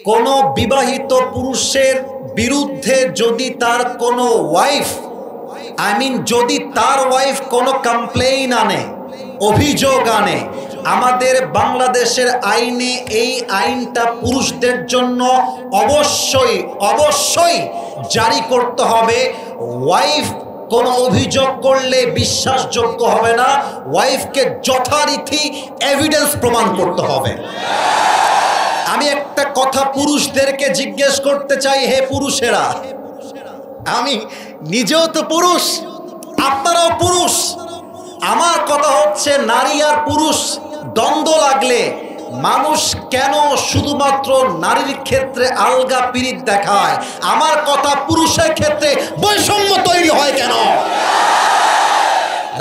কোনো বিবাহিত পুরুষের বিরুদ্ধে যদি তার কোনো ওয়াইফ যদি তার ওয়াইফ কোনো কমপ্লেইন আনে, অভিযোগ আনে, আমাদের বাংলাদেশের আইনে এই আইনটা পুরুষদের জন্য অবশ্যই অবশ্যই জারি করতে হবে। ওয়াইফ কোনো অভিযোগ করলে বিশ্বাসযোগ্য হবে না, ওয়াইফকে যথারীতি এভিডেন্স প্রমাণ করতে হবে। আমি একটা কথা পুরুষদেরকে জিজ্ঞেস করতে চাই, হে পুরুষেরা, আমি নিজেও তো পুরুষ, আপনারাও পুরুষ। আমার কথা হচ্ছে, নারী আর পুরুষ দ্বন্দ্ব লাগলে মানুষ কেন শুধুমাত্র নারীর ক্ষেত্রে আলগা পিরিত দেখায়? আমার কথা, পুরুষের ক্ষেত্রে বৈষম্য তৈরি হয় কেন?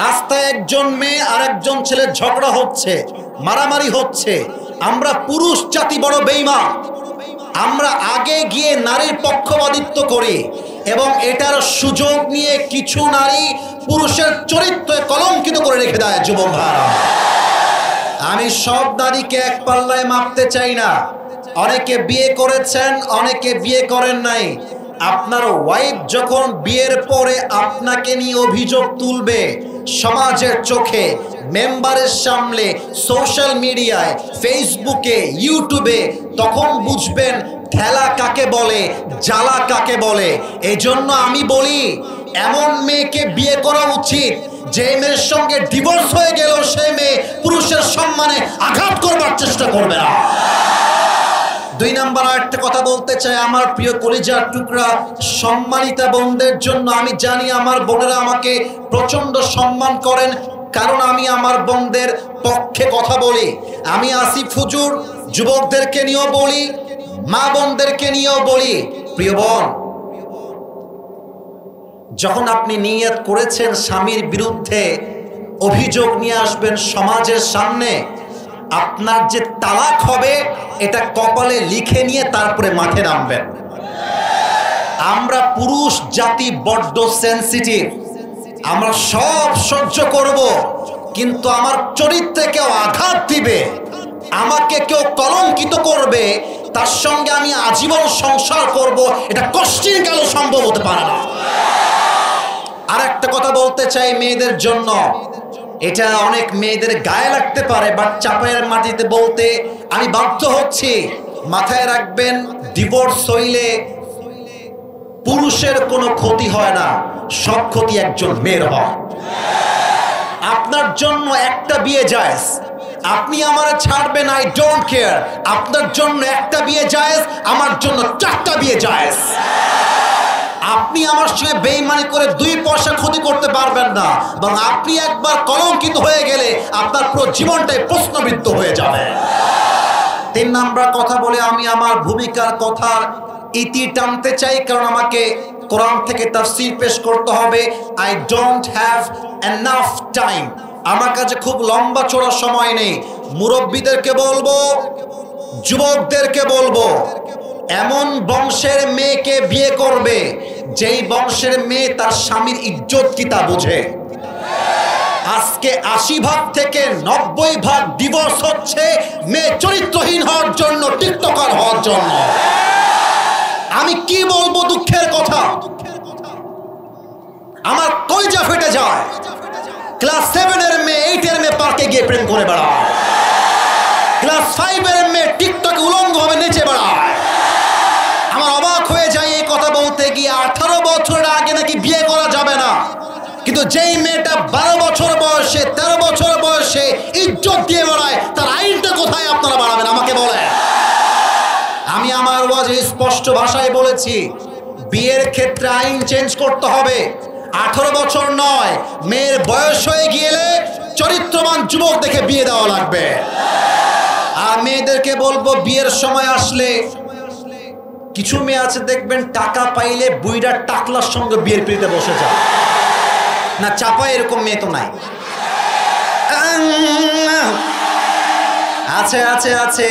রাস্তায় একজন মেয়ে আর একজন ছেলের ঝগড়া হচ্ছে, মারামারি হচ্ছে, আমরা পুরুষ জাতি বড় বেঈমান। আমরা আগে গিয়ে নারীর পক্ষপাতিত্ব করি এবং এটার সুযোগ নিয়ে কিছু নারী পুরুষের চরিত্রে কলঙ্কিত করে রেখে দেয়। যুবক ভাইরা, আমি সব নারীকে এক পাল্লায় মাপতে চাই না। অনেকে বিয়ে করেছেন, অনেকে বিয়ে করেন নাই। আপনার ওয়াইফ যখন বিয়ের পরে আপনাকে নিয়ে অভিযোগ তুলবে সমাজের চোখে, মেম্বারের সামনে, সোশ্যাল মিডিয়ায়, ফেসবুকে, ইউটিউবে, তখন বুঝবেন ঠেলা কাকে বলে, জ্বালা কাকে বলে। এই জন্য আমি বলি, এমন মেয়েকে বিয়ে করা উচিত যে মেয়ের সঙ্গে ডিভোর্স হয়ে গেল সে মেয়ে পুরুষের সম্মানে আঘাত করবার চেষ্টা করবে না। দুই নাম্বার আরেকটা কথা বলতে চাই, আমার প্রিয় কলিজার টুকরা সম্মানিতা বোনদের জন্য। আমি জানি আমার বোনেরা আমাকে প্রচন্ড সম্মান করেন, কারণ আমি আমার বোনদের পক্ষে কথা বলি। আমি আসিফ হুজুর যুবকদেরকে নিয়েও বলি, মা বোনদেরকে নিয়েও বলি, প্রিয় বোন, যখন আপনি নিয়ত করেছেন স্বামীর বিরুদ্ধে অভিযোগ নিয়ে আসবেন সমাজের সামনে, আপনার যে তালাক হবে এটা কপালে লিখে নিয়ে তারপরে মাঠে নামবেন। আমরা পুরুষ জাতি বড্ড সেনসিটিভ, আমরা সব সহ্য করব, কিন্তু আমার চরিত্রে কেউ আঘাত দিবে, আমাকে কেউ কলঙ্কিত করবে, তার সঙ্গে আমি আজীবন সংসার করব, এটা কষ্টের গেল সম্ভব হতে পারে না। আর একটা কথা বলতে চাই মেয়েদের জন্য, এটা অনেক মেয়েদের গায়ে লাগতে পারে, বাট চাপায়ের মাটিতে বলতে আমি বাধ্য হচ্ছি। মাথায় রাখবেন, ডিভোর্স হইলে পুরুষের কোনো ক্ষতি হয় না, সব ক্ষতি একজন মেয়ের হয়। আপনার জন্য একটা বিয়ে জায়েজ, আপনি আমারে ছাড়বেন, আই ডোন্ট কেয়ার। আপনার জন্য একটা বিয়ে জায়েজ, আমার জন্য 4টা বিয়ে জায়েজ। আপনি আমার সঙ্গে বেঈমানি করে 2 পয়সা ক্ষতি করতে পারবেন না, এবং আপনি একবার কলঙ্কিত হয়ে গেলে আপনার পুরো জীবনটাই প্রশ্নবিদ্ধ হয়ে যাবে। 3 নাম্বার কথা বলে আমি আমার ভূমিকার কথার ইতি টানতে চাই, কারণ আমাকে কোরআন থেকে তাফসীর পেশ করতে হবে। I don't have enough time, আমার কাছে খুব লম্বা চড়া সময় নেই। মুরব্বীদেরকে বলবো, যুবকদেরকে বলবো, এমন বংশের মেয়েকে বিয়ে করবে যেই বংশের মেয়ে তার স্বামীর ইজ্জত কি তা বোঝে। আজকে 80% থেকে 90% ডিভোর্স হচ্ছে মেয়ে চরিত্রহীন হওয়ার জন্য, টিকটকার হওয়ার জন্য। আমি কি বলবো, দুঃখের কথা, আমার কলিজা ফেটে যায়। ক্লাস 7 এর মেয়ে 8 এর মেয়ে পার্কে গিয়ে প্রেম করে বেড়ায়, ক্লাস 5 এর মেয়ে টিকটকে উলঙ্গভাবে নেচে বেড়ায়। আমার অবাক হয়ে যায় এই কথা বলতে গিয়ে। 18 বছরের আগে নাকি বিয়ে করা যাবে না, কিন্তু যেই মেয়েটা 12 বছর বয়সে, 13 বছর বয়সে ইজ্জত দিয়ে বেড়ায়, তার আইনটা কোথায় আপনারা বাড়াবেন আমাকে বলেন। আমি আমার ওয়াজে স্পষ্ট ভাষায় বলেছি, বিয়ের ক্ষেত্রে আইন চেঞ্জ করতে হবে। 18 বছর নয়, মেয়ের বয়স হয়ে গেলে চরিত্রবান যুবক দেখে বিয়ে দেওয়া লাগবে। আর মেয়েদেরকে বলবো, বিয়ের সময় আসলে কিছু মেয়ে আছে দেখবেন টাকা পাইলে বুইড়ার টাকলার সঙ্গে বিয়ের পিড়িতে বসে যায় না। চাপায় এরকম মেয়ে তো নাই? আছে আছে আছে।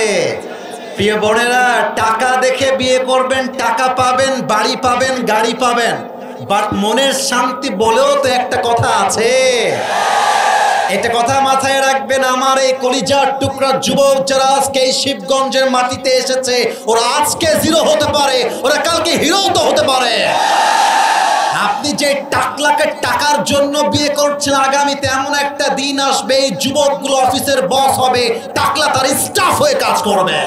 প্রিয় বোনেরা, টাকা দেখে বিয়ে করবেন, টাকা পাবেন, বাড়ি পাবেন, গাড়ি পাবেন, বাট মনের শান্তি বলেও তো একটা কথা আছে। এটা কথা মাথায় রাখবেন, আমার এই কলিজার টুকরা যুবক যারা আজকে এই শিবগঞ্জের মাটিতে এসেছে, ওরা আজকে জিরো হতে পারে, ওরা কালকে হিরো তো হতে পারে। আপনি যে টাকলাকে টাকার জন্য বিয়ে করছেন, আগামীতে এমন একটা দিন আসবে এই যুবকগুলো অফিসের বস হবে, টাকলা তার স্টাফ হয়ে কাজ করবে।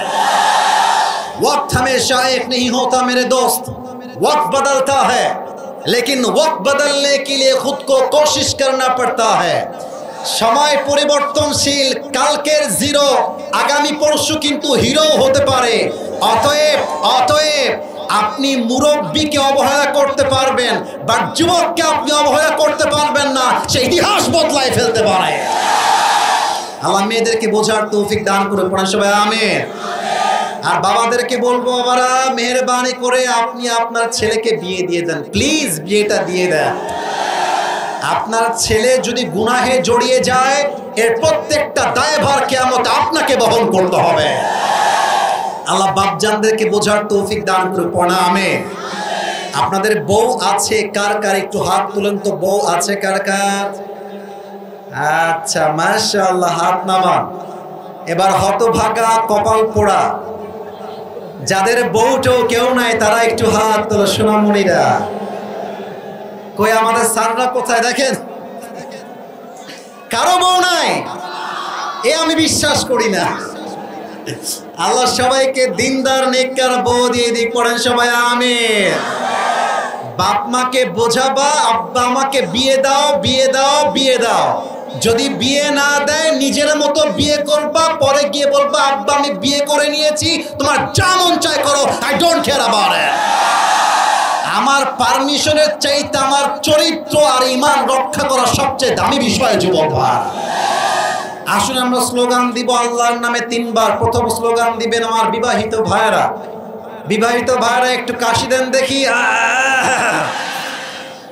वक्त हमेशा एक नहीं होता मेरे दोस्त, वक्त बदलता है, लेकिन वक्त बदलने के लिए खुद को कोशिश करना पड़ता है। समय পরিবর্তনশীল, কালকের জিরো আগামী পরশু কিন্তু হিরো হতে পারে। অতএব আপনি মুরব্বীকে অবহেলা করতে পারবেন, বাট যুবককে আপনি অবহেলা করতে পারবেন না, সে ইতিহাস বদলায় ফেলতে পারে। আল্লাহ মেয়েদেরকে বোঝার তৌফিক দান করে পড়েন সবাই আমিন। আর বাবাদেরকে বলবো, বাবারা মেহেরবানি করে আপনি আপনার ছেলেকে বিয়ে দিয়ে দেন, প্লিজ বিয়েটা দিয়ে দেন। আপনার ছেলে যদি গুনাহে জড়িয়ে যায়, এর প্রত্যেকটা দায়ভার কিয়ামতে আপনাকে বহন করতে হবে। আল্লাহ বাপজানদেরকে বোঝার তৌফিক দান করে পড়া আমিন। আপনাদের বউ আছে কার কার, একটু হাত তুলেন তো, বউ আছে কার কার? আচ্ছা মাশাআল্লাহ, হাত নামান। এবার হতভাগা কপাল পোড়া যাদের বউটাও কেউ নাই, তারা একটু হাত তোলো সোনামণিরা। কই আমাদের স্যাররা কোথায়? দেখেন কারো বউ নাই, এ আমি বিশ্বাস করি না। আল্লাহ সবাইকে দিনদার নেককার বউ দিয়ে দিক, পড়েন সবাই আমিন। বাপ মাকে বোঝাবা, আব্বা আমাকে বিয়ে দাও, বিয়ে দাও, বিয়ে দাও। যদি বিয়ে না দেয় নিজের মতো বিয়ে করবা, পরে গিয়ে বলবা আব্বা আমি বিয়ে করে নিয়েছি, তোমার যা মন চায় করো, I don't care about it. আমার পারমিশনের চাইতে আমার চরিত্র আর ঈমান রক্ষা করা সবচেয়ে দামি বিষয় যুবক ভাই। আসুন আমরা স্লোগান দিব আল্লাহর নামে 3 বার। প্রথম স্লোগান দিবেন আমার বিবাহিত ভাইরা। বিবাহিত ভাইরা একটু কাশি দেন দেখি,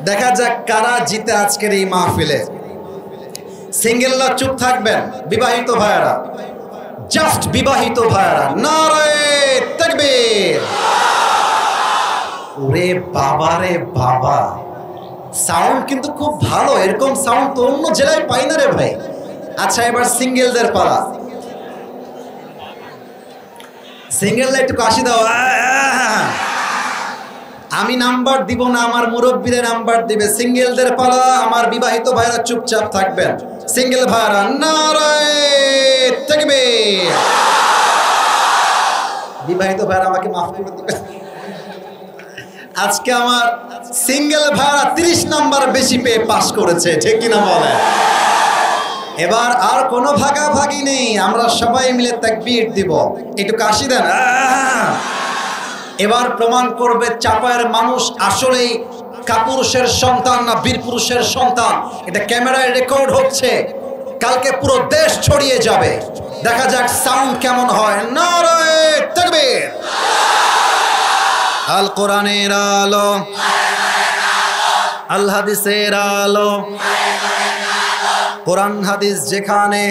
দেখা যাক কারা জিতে আজকের এই মাহফিলে। সিঙ্গেলরা চুপ থাকবেন, বিবাহিত ভাইরা, জাস্ট বিবাহিত ভাইরা, নারে তাকবীর। ওরে বাবা রে বাবা, সাউন্ড কিন্তু খুব ভালো, এরকম সাউন্ড তো অন্য জেলায় পাই না রে ভাই। আচ্ছা এবার সিঙ্গেলদের পালা, সিঙ্গেলরা একটু কাশি দাও। আমি নাম্বার দিব না, আমার মুরব্বীরা নাম্বার দিবে। সিঙ্গেলদের পালা, আমার বিবাহিত ভাইরা চুপচাপ থাকবেন। সিঙ্গেল ভাইরা নারে তাকবীর। বিবাহিত ভাইরা আমাকে মাফ করে দিবেন, আজকে আমার সিঙ্গেল ভাইরা 30 নাম্বার বেশি পেয়ে পাস করেছে, ঠিক কিনা বলেন? এবার আর কোনো ভাগাভাগি নেই, আমরা সবাই মিলে তাকবীর দিব। একটু কাশি দেন। এবার প্রমাণ করবে চাপায়ের মানুষ আসলেই কাপুরুষের সন্তান না বীর পুরুষের সন্তান। এটা ক্যামেরায় রেকর্ড হচ্ছে, কালকে পুরো দেশ ছড়িয়ে যাবে। দেখা যাক সাউন্ড কেমন হয়। নারে তাকবীর। আল কোরআনের আলো, আল হাদিসের আলো, কোরআন হাদিস যেখানে,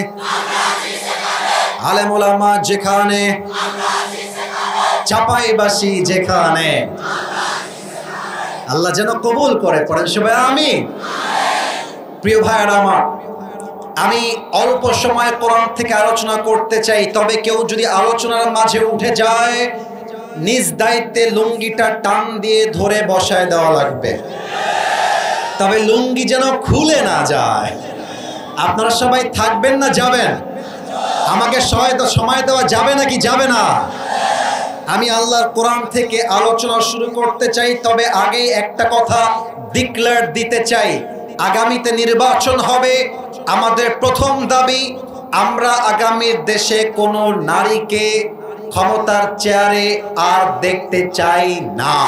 আলেম ওলামা যেখানে, চাপাইবাসী যেখানে, আল্লাহ যেন কবুল করে। পড়েন সবাই আমিন। প্রিয় ভাইয়েরা আমার, আমি অল্প সময় কোরআন থেকে আলোচনা করতে চাই, তবে কেউ যদি আলোচনার মাঝে উঠে যায়, নিজ দায়িত্বে লুঙ্গিটা টান দিয়ে ধরে বসায় দেওয়া লাগবে, তবে লুঙ্গি যেন খুলে না যায়। আপনারা সবাই থাকবেন না যাবেন? আমাকে সময় দেওয়া যাবে নাকি যাবে না? আমি আল্লাহর কোরআন থেকে আলোচনা শুরু করতে চাই, তবে আগে একটা কথা ডিক্লেয়ার দিতে চাই। আগামীতে নির্বাচন হবে, আমাদের প্রথম দাবি, আমরা আগামীর দেশে কোনো নারীকে ক্ষমতার চেয়ারে আর দেখতে চাই না।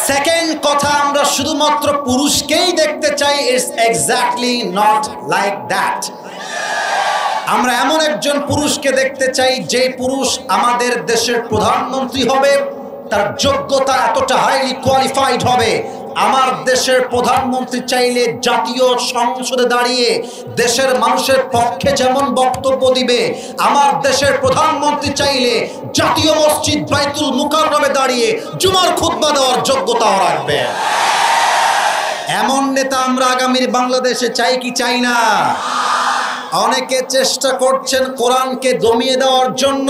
সেকেন্ড কথা, আমরা শুধুমাত্র পুরুষকেই দেখতে চাই। It's exactly not like that. আমরা এমন একজন পুরুষকে দেখতে চাই যে পুরুষ আমাদের দেশের প্রধানমন্ত্রী হবে, তার যোগ্যতা এতটা হাইলি কোয়ালিফাইড হবে। আমার দেশের প্রধানমন্ত্রী চাইলে জাতীয় সংসদে দাঁড়িয়ে দেশের মানুষের পক্ষে যেমন বক্তব্য দিবে, আমার দেশের প্রধানমন্ত্রী চাইলে জাতীয় মসজিদ বাইতুল মুকাররমে দাঁড়িয়ে জুমার খুতবা দেওয়ার যোগ্যতাও রাখবে। এমন নেতা আমরা আগামীর বাংলাদেশে চাই কি চাই না? অনেকে চেষ্টা করছেন কোরআনকে দমিয়ে দেওয়ার জন্য,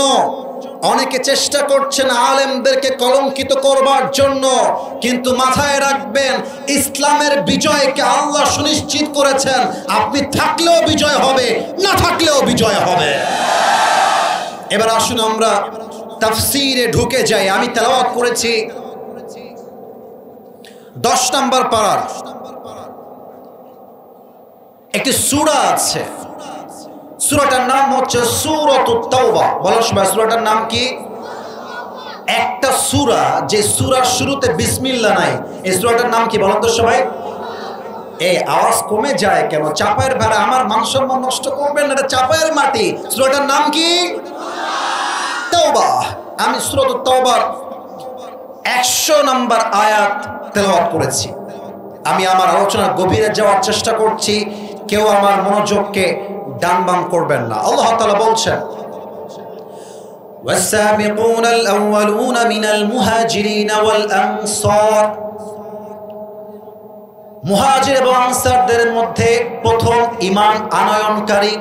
অনেকে চেষ্টা করছেন আলেমদেরকে কলঙ্কিত করবার জন্য, কিন্তু মাথায় রাখবেন ইসলামের বিজয়কে আল্লাহ সুনিশ্চিত করেছেন। আপনি থাকলেও বিজয় হবে, না থাকলেও বিজয় হবে। এবার আসুন আমরা তাফসীরে ঢুকে যাই। আমি তেলাওয়াত করেছি 10 নম্বর পারার একটি সূরা আছে, সূরাটার নাম হচ্ছে সূরাতুত তাওবা। বলো সবাই, সূরাটার নাম কি? একটা সূরা যে সূরার শুরুতে বিসমিল্লাহ নাই, এই সূরাটার নাম কি বলেন তো সবাই? এই আওয়াজ কমে যায় কেন? চাপায়ের ভাড়া আমার মান সম্মান নষ্ট করবেন না, এটা চাপায়ের মাটি। সূরাটার নাম কি? তাওবা। আমি সূরাতুত তাওবার 100 নম্বর আয়াত তেলাওয়াত করেছি। আমি আমার আলোচনার গভীরে যাওয়ার চেষ্টা করছি, কেউ আমার মনোযোগকে ডান বাম করবেন না। আল্লাহ তাআলা বলছেন, والسابقون الأولون من المهاجرين والأنصار। মুহাজির এবং আনসারদের মধ্যে প্রথম ঈমান আনয়নকারী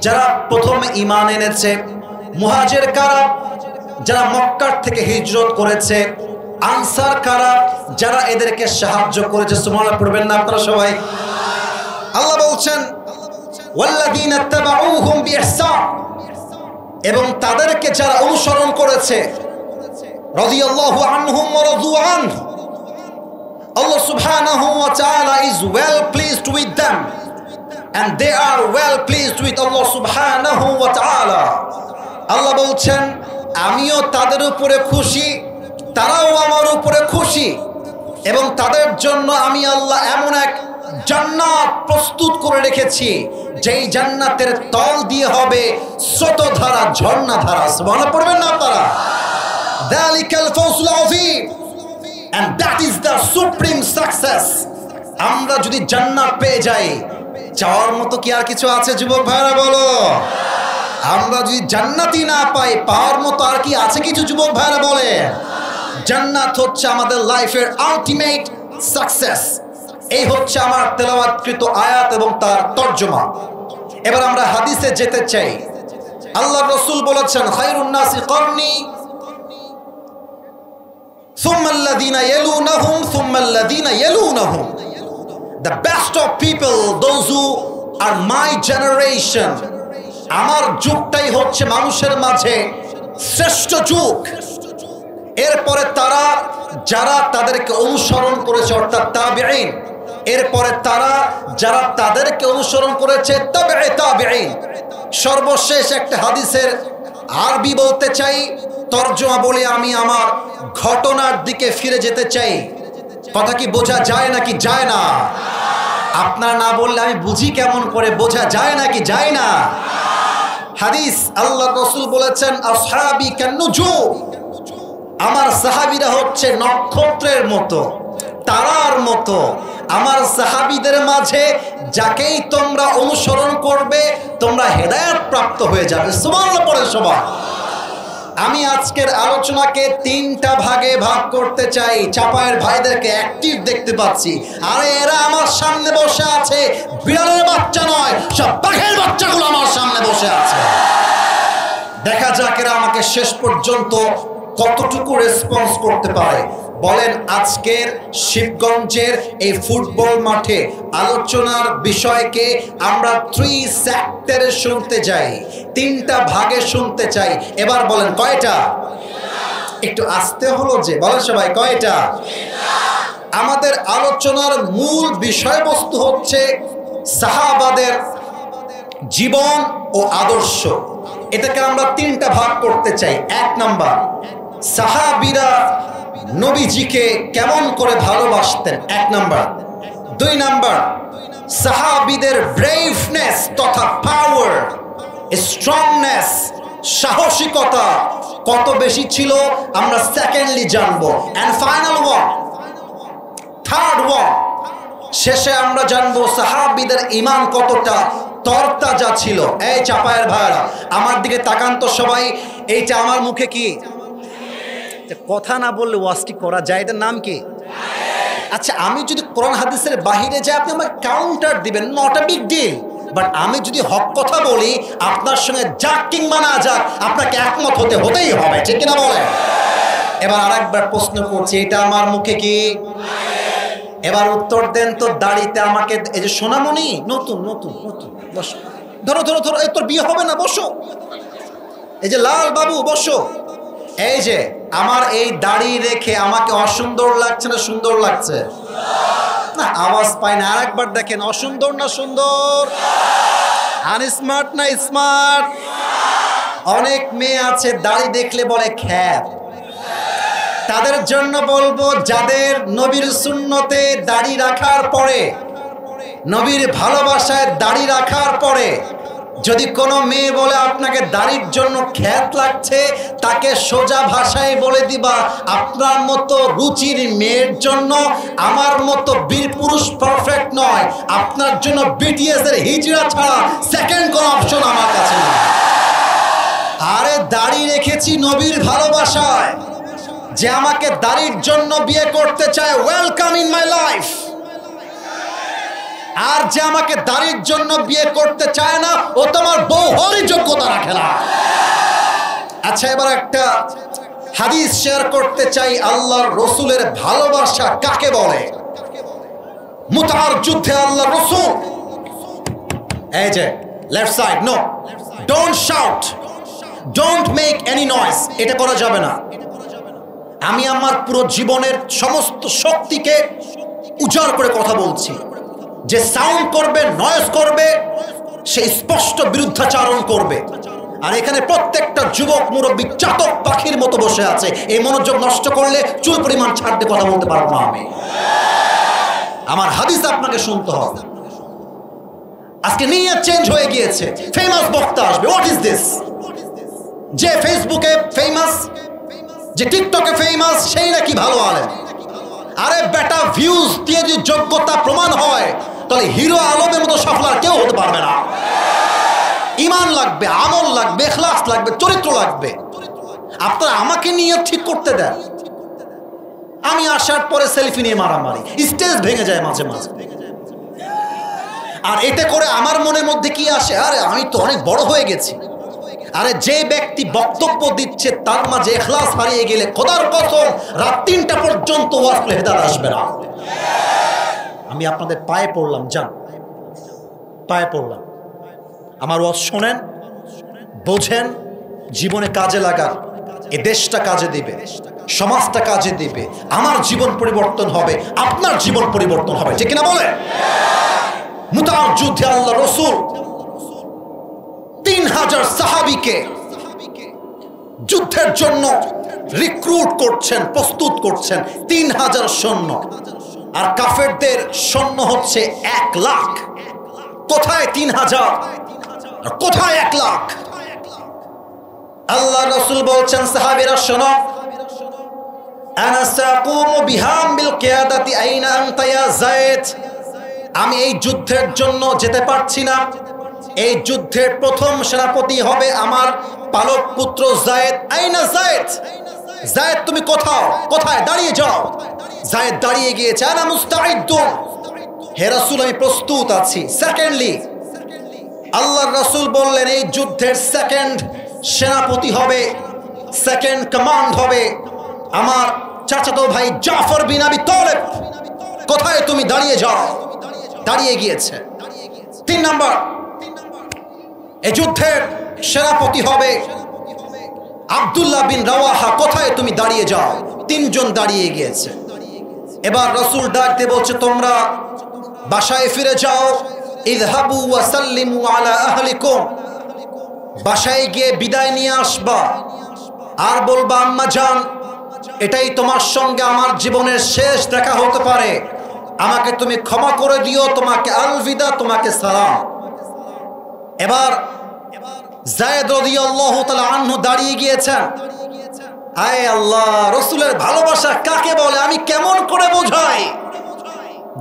যারা প্রথম ঈমান এনেছে। মুহাজির কারা? যারা মক্কা থেকে হিজরত করেছে। আনসার কারা? যারা এদেরকে সাহায্য করেছে। সুবহানাল্লাহ পড়বেন না আপনারা সবাই? আল্লাহ বলছেন ওয়াল্লাযীনা তাবাউহুম বিইহসান, এবং তাদেরকে যারা অনুসরণ করেছে। রাদিয়াল্লাহু আনহুম ওয়া রাদু আনহু। Allah subhanahu wa ta'ala is well pleased with them and they are well pleased with Allah subhanahu wa ta'ala. আল্লাহ বলছেন আমিও তাদের উপরে খুশি, তারাও আমার উপরে খুশি, এবং তাদের জন্য আমি আল্লাহ এমন এক জান্নাত প্রস্তুত করে রেখেছি যেই জান্নাতের তল দিয়ে হবে স্রোতধারা, ঝর্ণাধারা। সুবহানাল্লাহ পড়বেন না আপনারা? যালিকাল ফাওজুল আযীম, and that is the supreme success. আমরা যদি জান্নাত পেয়ে যাই, চাওয়ার মতো কি আর কিছু আছে যুবক ভাইরা বলো? আমরা যদি জান্নাতই না পাই, পাওয়ার মতো আর কি আছে কিছু যুবক ভাইরা বলে? জান্নাত হচ্ছে আমাদের লাইফের আলটিমেট সাকসেস। এই হচ্ছে আমার তেলাওয়াতকৃত আয়াত এবং তার তরজমা। এবার আমরা হাদিসে যেতে চাই। আল্লাহর রাসূল বলেছেন খায়রুন নাসি করনি সুম্মা আল্লাযীনা ইয়ালুনাহুম সুম্মা আল্লাযীনা ইয়ালুনাহুম। The best of people, those who are my generation. আমার যুগটাই হচ্ছে মানুষের মাঝে শ্রেষ্ঠ যুগ। এরপরে তারা যারা তাদেরকে অনুসরণ করেছে অর্থাৎ তাবেঈন, এরপরে তারা যারা তাদেরকে অনুসরণ করেছে তাবেঈ তাবেঈন। সর্বশেষ একটা হাদিসের আরবি বলতে চাই, তরজমা বলে আমি আমার ঘটনার দিকে ফিরে যেতে চাই। কথা কি বোঝা যায় নাকি যায় না? আপনারা না বললে আমি বুঝি কেমন করে? বোঝা যায় নাকি যায় না? হাদিস, আল্লাহ রাসূল বলেছেন আসহাবি কান্নুজুম, আমার সাহাবীরা হচ্ছে নক্ষত্রের মতো, তারার মতো। আমার সাহাবীদের মাঝে যাকেই তোমরা অনুসরণ করবে তোমরা হেদায়েত প্রাপ্ত হয়ে যাবে। সুবহানাল্লাহ পড়ে সবাই। আমি আজকের আলোচনাকে 3টা ভাগে ভাগ করতে চাই। চাপায়ের ভাইদেরকে অ্যাক্টিভ দেখতে পাচ্ছি। আরে এরা আমার সামনে বসে আছে, বিড়ালের বাচ্চা নয়, সব বাঘের বাচ্চাগুলো আমার সামনে বসে আছে। দেখা যাক এরা আমাকে শেষ পর্যন্ত কতটুকু রেসপন্স করতে পারে। বলেন, আজকের শিবগঞ্জের এই ফুটবল মাঠে আলোচনার বিষয়কে আমরা 3 সেক্টরে শুনতে যাই, 3টা ভাগে শুনতে চাই। এবার বলেন কয়টা? একটু আস্তে হলো যে, বলেন সবাই কয়টা? আমাদের আলোচনার মূল বিষয়বস্তু হচ্ছে সাহাবাদের জীবন ও আদর্শ। এটাকে আমরা 3টা ভাগ করতে চাই। 1 নাম্বার, সাহাবীরা নবীজিকে কেমন করে ভালোবাসতেন, 1 নাম্বার। 2 নাম্বার, সাহাবীদের ব্রেভনেস তথা পাওয়ার, স্ট্রংনেস, সাহসিকতা কত বেশি ছিল আমরা সেকেন্ডলি জানবো। And final one, third one, শেষে আমরা জানবো সাহাবীদের ঈমান কতটা তরতাজা ছিল। এই চাপায়ের ভাইরা আমার দিকে তাকান তো সবাই। এইটা আমার মুখে কি কথা না বললে ওয়াজটি করা যায়? এটার নাম কি? আচ্ছা আমি যদি কোরআন হাদিসের বাহিরে যাই আপনি আমাকে কাউন্টার দিবেন, not a big deal. But আমি যদি হক কথা বলি আপনার সঙ্গে যাক কিংবা না যাক আপনাকে একমত হতেই হবে, ঠিক কিনা বলেন? এবার আরেকবার প্রশ্ন করছি, এটা আমার মুখে কি? এবার উত্তর দেন তো। দাড়িতে আমাকে এই যে সোনামণি নতুন নতুন নতুন বসো, ধরো ধরো ধরো, এই তোর বিয়ে হবে না, বসো। এই যে লাল বাবু বসো। এই যে আমার এই দাড়ি রেখে আমাকে অসুন্দর লাগছে না সুন্দর লাগছে? না, আওয়াজ পাই না। আরেকবার দেখেন, অসুন্দর না সুন্দর? আনস্মার্ট না স্মার্ট? অনেক মেয়ে আছে দাড়ি দেখলে বলে খ্যাপ। তাদের জন্য বলবো, যাদের নবীর সুন্নতে দাড়ি রাখার পরে, নবীর ভালোবাসায় দাড়ি রাখার পরে যদি কোনো মেয়ে বলে আপনাকে দাড়ির জন্য খ্যাত লাগছে, তাকে সোজা ভাষায় বলে দিবা, আপনার মতো রুচির মেয়ের জন্য আমার মতো বীর পুরুষ পারফেক্ট নয়। আপনার জন্য বিটিএস এর হিজড়া ছাড়া সেকেন্ড কোনো অপশন আমার কাছে নেই। আরে দাড়ি রেখেছি নবীর ভালোবাসায়, যে আমাকে দাড়ির জন্য বিয়ে করতে চায়, ওয়েলকাম ইন মাই লাইফ। আর যে আমাকে দাড়ির জন্য বিয়ে করতে চায় না, ও তোমার বউ হওয়ারই যোগ্যতা রাখে না। আচ্ছা এবার একটা হাদিস শেয়ার করতে চাই, আল্লাহর রসুলের ভালোবাসা কাকে বলে? মুতার যুদ্ধে আল্লাহর রসুল, এই যে left side, no, don't shout, don't make any noise, এটা করা যাবে না। আমি আমার পুরো জীবনের সমস্ত শক্তিকে উজাড় করে কথা বলছি, যে সাউন্ড করবে, নয়েজ করবে, সে স্পষ্ট বিরুদ্ধাচারণ করবে। আর এখানে প্রত্যেকটা যুবক মুরব্বী চাতক পাখির মতো বসে আছে, এই মনোযোগ নষ্ট করলে চুল পরিমাণ ছাড়তে কথা বলতে পারবো না আমি। আমার হাদিস আপনাকে শুনতে হবে। আজকে নিয়ে চেঞ্জ হয়ে গিয়েছে, ফেমাস বক্তা আসবে, হোয়াট ইজ দিস? যে ফেসবুকে ফেমাস, যে টিকটকে ফেমাস, সেই নাকি ভালো আলেম। আরে বেটা, ভিউজ দিয়ে যদি যোগ্যতা প্রমাণ হয়, তাহলে হিরো আলমের মতো সফল আর কেউ হতে পারবে না। ঈমান লাগবে, আমল লাগবে, ইখলাস লাগবে, চরিত্র লাগবে। আপনারা আমাকে নিয়ে ঠিক করতে দেন, আমি আসার পরে সেলফি নিয়ে মারামারি, স্টেজ ভেঙে যায় মাঝে মাঝে। আর এতে করে আমার মনের মধ্যে কি আসে, আরে আমি তো অনেক বড় হয়ে গেছি। আরে যে ব্যক্তি বক্তব্য দিচ্ছে তার মাঝে ইখলাস হারিয়ে গেলে খোদার কসম রাত ৩টা পর্যন্ত ওয়াজ করে হেদায়েত আসবে না। আমি আপনাদের পায়ে পড়লাম, যান, পায়ে পড়লাম, আমার ওয়াজ শোনেন, বোঝেন, জীবনে কাজে লাগান। এ দেশটা কাজে দিবে, সমাজটা কাজে দিবে, আমার জীবন পরিবর্তন হবে, আপনার জীবন পরিবর্তন হবে, ঠিক কিনা বলে? মুতার যুদ্ধে আল্লাহ রসুল ৩০০০ সাহাবীকে যুদ্ধের জন্য রিক্রুট করছেন, প্রস্তুত করছেন। ৩০০০ সৈন্য, আর কাফেরদের সৈন্য হচ্ছে ১,০০,০০০। কোথায় ৩০০০ আর কোথায় ১,০০,০০০? আল্লাহ রসুল বলছেন, সাহাবীরা শোনো, আনা সাকুমু বিহাম বিল কিয়াদাতি আইনা আনতা ইয়া যায়েদ। আমি এই যুদ্ধের জন্য যেতে পারছি না। এই যুদ্ধের প্রথম সেনাপতি হবে আমার পালক পুত্র যায়েদ। আইনা যায়েদ? যায়েদ তুমি কোথায়? দাঁড়িয়ে যাও। যায়েদ দাঁড়িয়ে গিয়েছে। আনা মুস্তাইদুন, হে রাসূল আমি প্রস্তুত আছি। সেকেন্ডলি আল্লাহর রাসূল বললেন, এই যুদ্ধের সেকেন্ড সেনাপতি হবে, সেকেন্ড কমান্ড হবে আমার চাচাতো ভাই জাফর বিন আবি তালেব। কোথায় তুমি? দাঁড়িয়ে যাও। দাঁড়িয়ে গিয়েছে। ৩ নাম্বার, এই যুদ্ধের সেনাপতি হবে আব্দুল্লাহ বিন রাওয়াহা। কোথায় তুমি? দাঁড়িয়ে যাও। ৩ জন দাঁড়িয়ে গিয়েছে। এবার রাসূল ডাক দিয়ে বলছে, তোমরা বাসায় ফিরে যাও। ইযহাবু ওয়া সাল্লিমু আলা আহলিকুম, বাসায় গিয়ে বিদায় নিয়ে আসবা, আর বলবা, আম্মা জান, এটাই তোমার সঙ্গে আমার জীবনের শেষ দেখা হতে পারে, আমাকে তুমি ক্ষমা করে দিও, তোমাকে আলবিদা, তোমাকে সালাম। এবার যায়েদ রাদিয়াল্লাহু তাআলা আনহু দাঁড়িয়ে গিয়েছেন। আয় আল্লাহ, রাসূলের ভালোবাসা কাকে বলে আমি কেমন করে বোঝাই?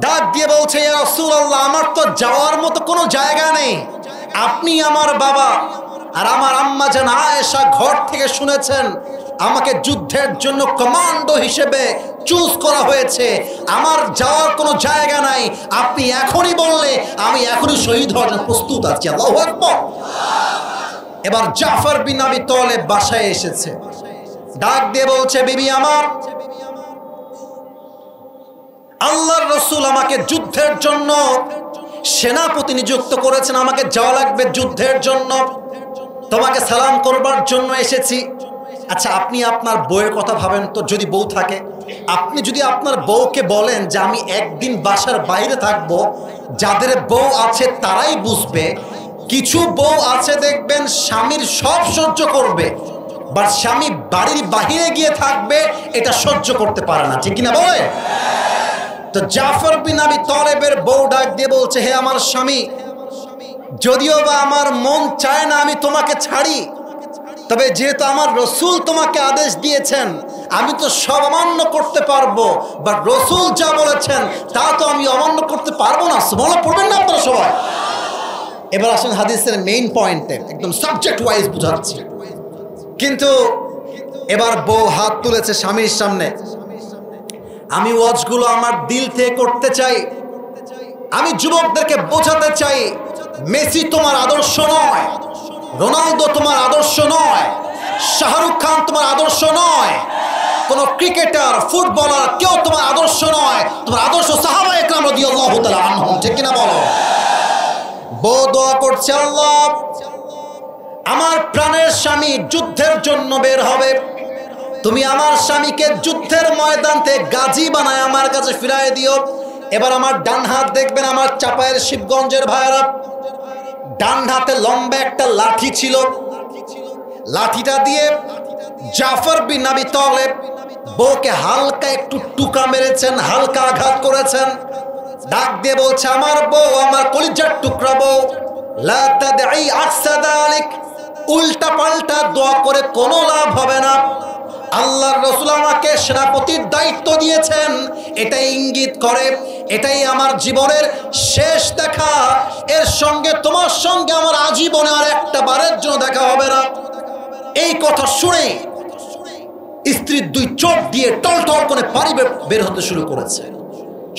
ডাক দিয়ে বলছে, ইয়া রাসূলুল্লাহ, আমার তো যাওয়ার মতো কোনো জায়গা নেই। আপনি আমার বাবা, আর আমার আম্মা জান আয়েশা ঘর থেকে শুনেছেন আমাকে যুদ্ধের জন্য কমান্ডো হিসেবে চুজ করা হয়েছে, আমার যাওয়ার কোনো জায়গা নাই, আপনি এখনই বললে আমি এখনই শহীদ হওয়ার জন্য প্রস্তুত আছি। আল্লাহু আকবার। এবার জাফর বিন আবি তালেব বাসায় এসেছে, ডাক দিয়ে বলছে, বিবি আমার, আল্লাহর রাসূল আমাকে যুদ্ধের জন্য সেনাপতি নিযুক্ত করেছেন, আমাকে যাওয়া লাগবে যুদ্ধের জন্য, তোমাকে সালাম করবার জন্য এসেছি। আচ্ছা, আপনি আপনার বউয়ের কথা ভাবেন তো, যদি বউ থাকে, আপনি যদি আপনার বউকে বলেন যে আমি একদিন বাসার বাইরে থাকব, যাদের বউ আছে তারাই বুঝবে। কিছু বউ আছে দেখবেন স্বামীর সব সহ্য করবে, বাট স্বামী বাড়ির বাহিরে গিয়ে থাকবে এটা সহ্য করতে পারে না, ঠিক কিনা বলে? তো জাফর বিন আবি তালেবের বউ ডাক দিয়ে বলছে, হে আমার স্বামী, যদিও বা আমার মন চায় না আমি তোমাকে ছাড়ি, তবে যেহেতু আমার রসুল তোমাকে আদেশ দিয়েছেন, আমি তো সব অমান্য করতে পারবো, বাট রসুল যা বলেছেন তা তো আমি অমান্য করতে পারবো না। সুবহানাল্লাহ পড়বেন না আপনারা সবাই? এবার আসুন হাদিসের মেইন পয়েন্টে, একদম সাবজেক্ট ওয়াইজ বুঝাচ্ছি। কিন্তু এবার বউ হাত তুলেছে স্বামীর সামনে। আমি ওয়াজগুলো আমার দিল থেকে করতে চাই, আমি যুবকদেরকে বোঝাতে চাই, মেসি তোমার আদর্শ নয়, রোনালদো তোমার আদর্শ নয়, শাহরুখ খান তোমার আদর্শ নয়, কোন ক্রিকেটার, ফুটবলার কেউ তোমার আদর্শ নয়, তোমার আদর্শ সাহাবায়ে কেরাম রাদিয়াল্লাহু তাআলা আনহুম, ঠিক কিনা বলো? বউ দোয়া করছে, আল্লাহ, আমার প্রাণের স্বামী যুদ্ধের জন্য বের হবে, তুমি আমার স্বামীকে যুদ্ধের ময়দান থেকে গাজী বানায় আমার কাছে ফিরায় দিও। এবার আমার ডান হাত দেখবেন, আমার চাপায়ের শিবগঞ্জের ভাইরা, ডান হাতে লম্বা একটা লাঠি ছিল, লাঠিটা দিয়ে জাফর বিন আবি তালেব বউকে হালকা একটু টুকা মেরেছেন, হালকা আঘাত করেছেন। ডাক দিয়ে বলছে, আমার বউ, আমার কলিজার টুকরা বউ, লা তাদঈ আকসা যালিক, উল্টা পাল্টা দোয়া করে কোনো লাভ হবে না। আল্লাহর রাসূল আমাকে সেনাপতির দায়িত্ব দিয়েছেন, এটাই ইঙ্গিত করে এটাই আমার জীবনের শেষ দেখা, এর সঙ্গে তোমার সঙ্গে আমার আজীবনে আর একটা বারের জন্য দেখা হবে না। এই কথা শুনে স্ত্রীর দুই চোখ দিয়ে টলটল করে পানি বের হতে শুরু করেছে,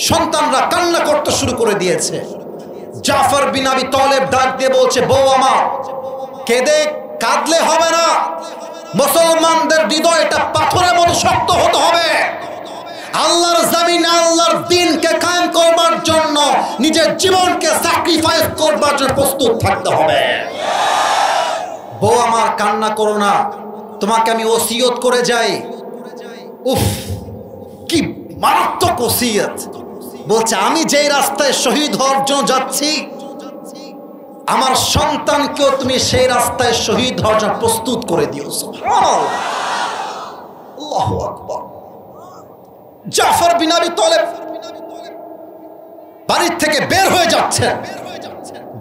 সন্তানরা কান্না করতে শুরু করে দিয়েছে। জাফর বিন আবি তালেব ডাক দিয়ে বলছে, বউ আমার, কেঁদে কাঁদলে হবে না, মুসলমানদের হৃদয়টা পাথরের মতো শক্ত হতে হবে। আল্লাহর জমিনে আল্লাহর দ্বীনকে কায়েম করবার জন্য নিজের জীবনকে স্যাক্রিফাইস করবার জন্য প্রস্তুত থাকতে হবে। বউ আমার, কান্না করো না, তোমাকে আমি ওসিয়ত করে যাই। উফ, কি মারাত্মক ওসিয়ত! বলছে, আমি যেই রাস্তায় শহীদ হওয়ার জন্য যাচ্ছি, আমার সন্তানকেও তুমি সেই রাস্তায় শহীদ হওয়ার জন্য প্রস্তুত করে দিও। সুবহানাল্লাহ, আল্লাহু আকবার। জাফর বিন আবি তালেব বাড়ির থেকে বের হয়ে যাচ্ছেন,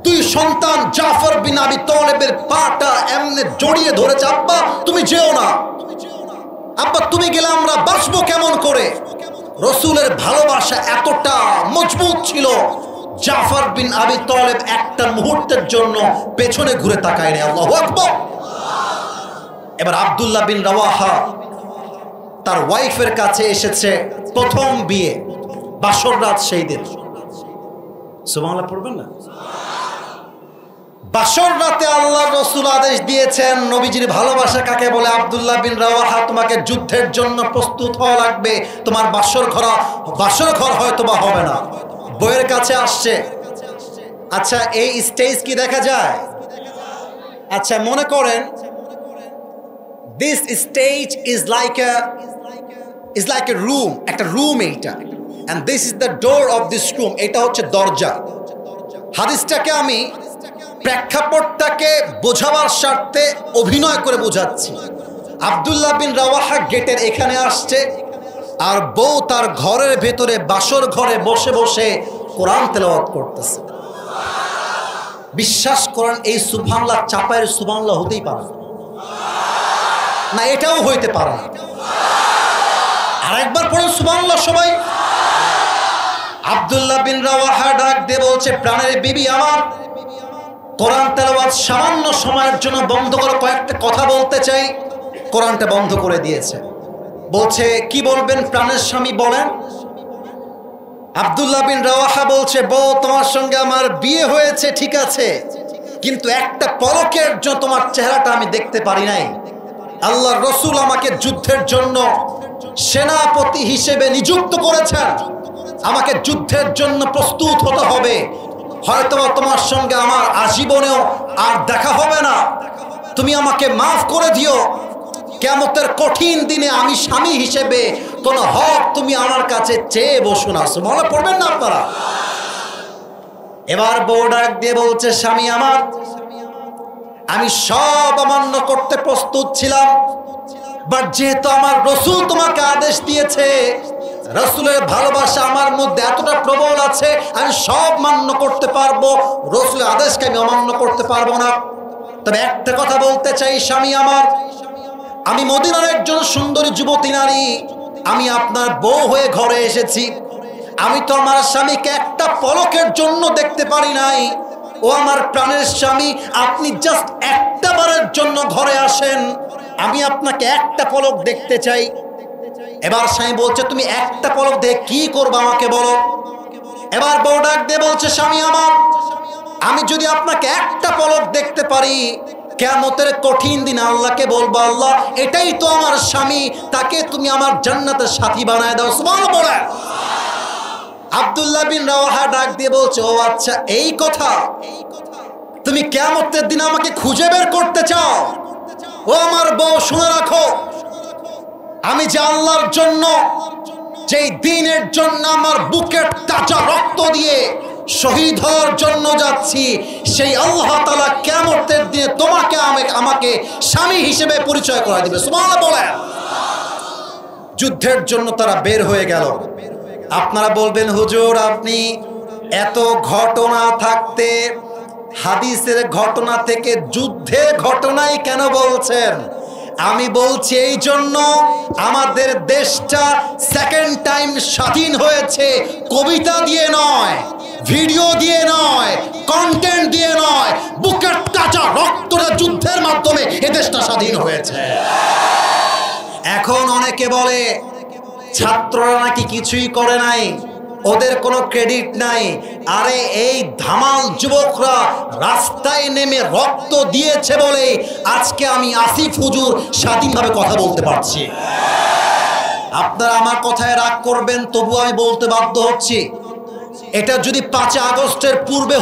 দুই সন্তান জাফর বিন আবি তালেবের পাটা এমনে জড়িয়ে ধরেছে, আব্বা তুমি যেও না, আব্বা তুমি গেলে আমরা বাঁচবো কেমন করে? রসুলের ভালোবাসা এতটা মজবুত ছিল, জাফর বিন আবি তালেব একটা মুহূর্তের জন্য পেছনে ঘুরে তাকায় না। আল্লাহু আকবার। এবার আব্দুল্লাহ বিন রাওয়াহা তার ওয়াইফের কাছে এসেছে, প্রথম বিয়ে, বাসর রাত সেই দিন। সুবহানাল্লাহ পড়বেন না? বাসর রাতে আল্লাহর রাসূল আদেশ দিয়েছেন, নবীজির ভালোবাসা কাকে বলে? আব্দুল্লাহ বিন রাওয়াহা, তোমাকে যুদ্ধের জন্য প্রস্তুত হওয়া লাগবে, তোমার বাসর ঘর হয়তো বা হবে না। বইয়ের কাছে আসছে। আচ্ছা, এই স্টেজ কি দেখা যায়? আচ্ছা, মনে করেন this stage is like a room, একটা রুম এইটা, and this is the door of this room, এটা হচ্ছে দরজা। হাদিসটাকে আমি প্রেক্ষাপটটাকে বোঝাবার স্বার্থে অভিনয় করে বোঝাচ্ছি। আব্দুল্লাহ বিন রাওয়াহা গেটের এখানে আসছে, আর বউ তার ঘরের ভেতরে বাসর ঘরে বসে বসে কোরআন তেলাওয়াত করতেছে। বিশ্বাস করেন, এই সুবহানাল্লাহ চাপায়ের সুবহানাল্লাহ হতেই পারে না, এটাও হইতে পারে না। আরেকবার পড়ুন সুবহানাল্লাহ সবাই। আব্দুল্লাহ বিন রাওয়াহা ডাক দিয়ে বলছে, প্রাণের বিবি আমার, কোরআন তেলাওয়াত সামান্য সময়ের জন্য বন্ধ করো, কয়েকটা কথা বলতে চাই। কোরআনটা বন্ধ করে দিয়েছে। বলছে কি বলবেন প্রাণের স্বামী বলেন। আব্দুল্লাহ বিন রাওয়াহা বলছে, বউ তোমার সঙ্গে আমার বিয়ে হয়েছে ঠিক আছে, কিন্তু একটা পলকের জন্য তোমার চেহারাটা আমি দেখতে পারি নাই। আল্লাহর রাসূল আমাকে যুদ্ধের জন্য সেনাপতি হিসেবে নিযুক্ত করেছেন, আমাকে যুদ্ধের জন্য প্রস্তুত হতে হবে, হয়তো তোমার সঙ্গে আমার আজীবনেও আর দেখা হবে না, তুমি আমাকে মাফ করে দিও। কিয়ামতের কঠিন দিনে আমি স্বামী হিসেবে কোন হক তুমি আমার কাছে চেয়ে বসো না। সুবহানাল্লাহ পড়বেন না আপনারা? এবার বউ ডাক দিয়ে বলছে, স্বামী আমার, আমি সব অমান্য করতে প্রস্তুত ছিলাম, বাট যেহেতু আমার রাসূল তোমাকে আদেশ দিয়েছে, রাসূলের ভালোবাসা আমার মধ্যে এতটা প্রবল আছে, আমি সব মান্য করতে পারবো, রাসূলের আদেশকে আমি অমান্য করতে পারবো না। তবে একটা কথা বলতে চাই স্বামী আমার, আমি মদিনার একজন সুন্দরী যুবতী নারী, আমি আপনার বউ হয়ে ঘরে এসেছি, আমি তো আমার স্বামীকে একটা পলকের জন্য দেখতে পারি নাই। ও আমার প্রাণের স্বামী, আপনি জাস্ট একটা বারের জন্য ঘরে আসেন, আমি আপনাকে একটা পলক দেখতে চাই। এবার স্বামী বলছে, তুমি একটা পলক দেখে কি করবে আমাকে বলো। এবার বউ ডাক দিয়ে বলছে, স্বামী আমার, আমি যদি আপনাকে একটা পলক দেখতে পারি, কিয়ামতের কঠিন দিন আল্লাহকে বলবো, আল্লাহ এটাই তো আমার স্বামী, তাকে তুমি আমার জান্নাতের সাথী বানায় দাও। সুবহানাল্লাহ। আব্দুল্লাহ বিন রাওয়াহা ডাক দিয়ে বলছে, ও আচ্ছা এই কথা, তুমি কিয়ামতের দিন আমাকে খুঁজে বের করতে চাও? ও আমার বউ শুনে রাখো, আমি যে আল্লাহর জন্য, যেই দ্বীনের জন্য আমার বুকের তাজা রক্ত দিয়ে শহীদ হওয়ার জন্য যাচ্ছি, সেই আল্লাহ তাআলা কিয়ামতের দিনে তোমাকে আমাকে স্বামী হিসেবে পরিচয় করা দিবে। সুবহানাল্লাহ বলেন। যুদ্ধের জন্য তারা বের হয়ে গেল। আপনারা বলবেন, হুজুর আপনি এত ঘটনা থাকতে হাদিসের ঘটনা থেকে যুদ্ধের ঘটনাই কেন বলছেন? আমি বলছি এই জন্য, আমাদের দেশটা সেকেন্ড টাইম স্বাধীন হয়েছে কবিতা দিয়ে নয়, ভিডিও দিয়ে নয়, কন্টেন্ট দিয়ে নয়, বুকের তাজা রক্তটা যুদ্ধের মাধ্যমে এ দেশটা স্বাধীন হয়েছে। এখন অনেকে বলে ছাত্ররা নাকি কিছুই করে নাই, ওদের কোনো ক্রেডিট নাই। আরে এই ধামাল যুবকরা রাস্তায় নেমে রক্ত দিয়েছে বলে আজকে আমি আসিফ হুজুর স্বাধীনভাবে কথা বলতে পারছি। আপনারা আমার কথায় রাগ করবেন, তবু আমি বলতে বাধ্য হচ্ছি। এটা যদি 5 আগস্টের পূর্বে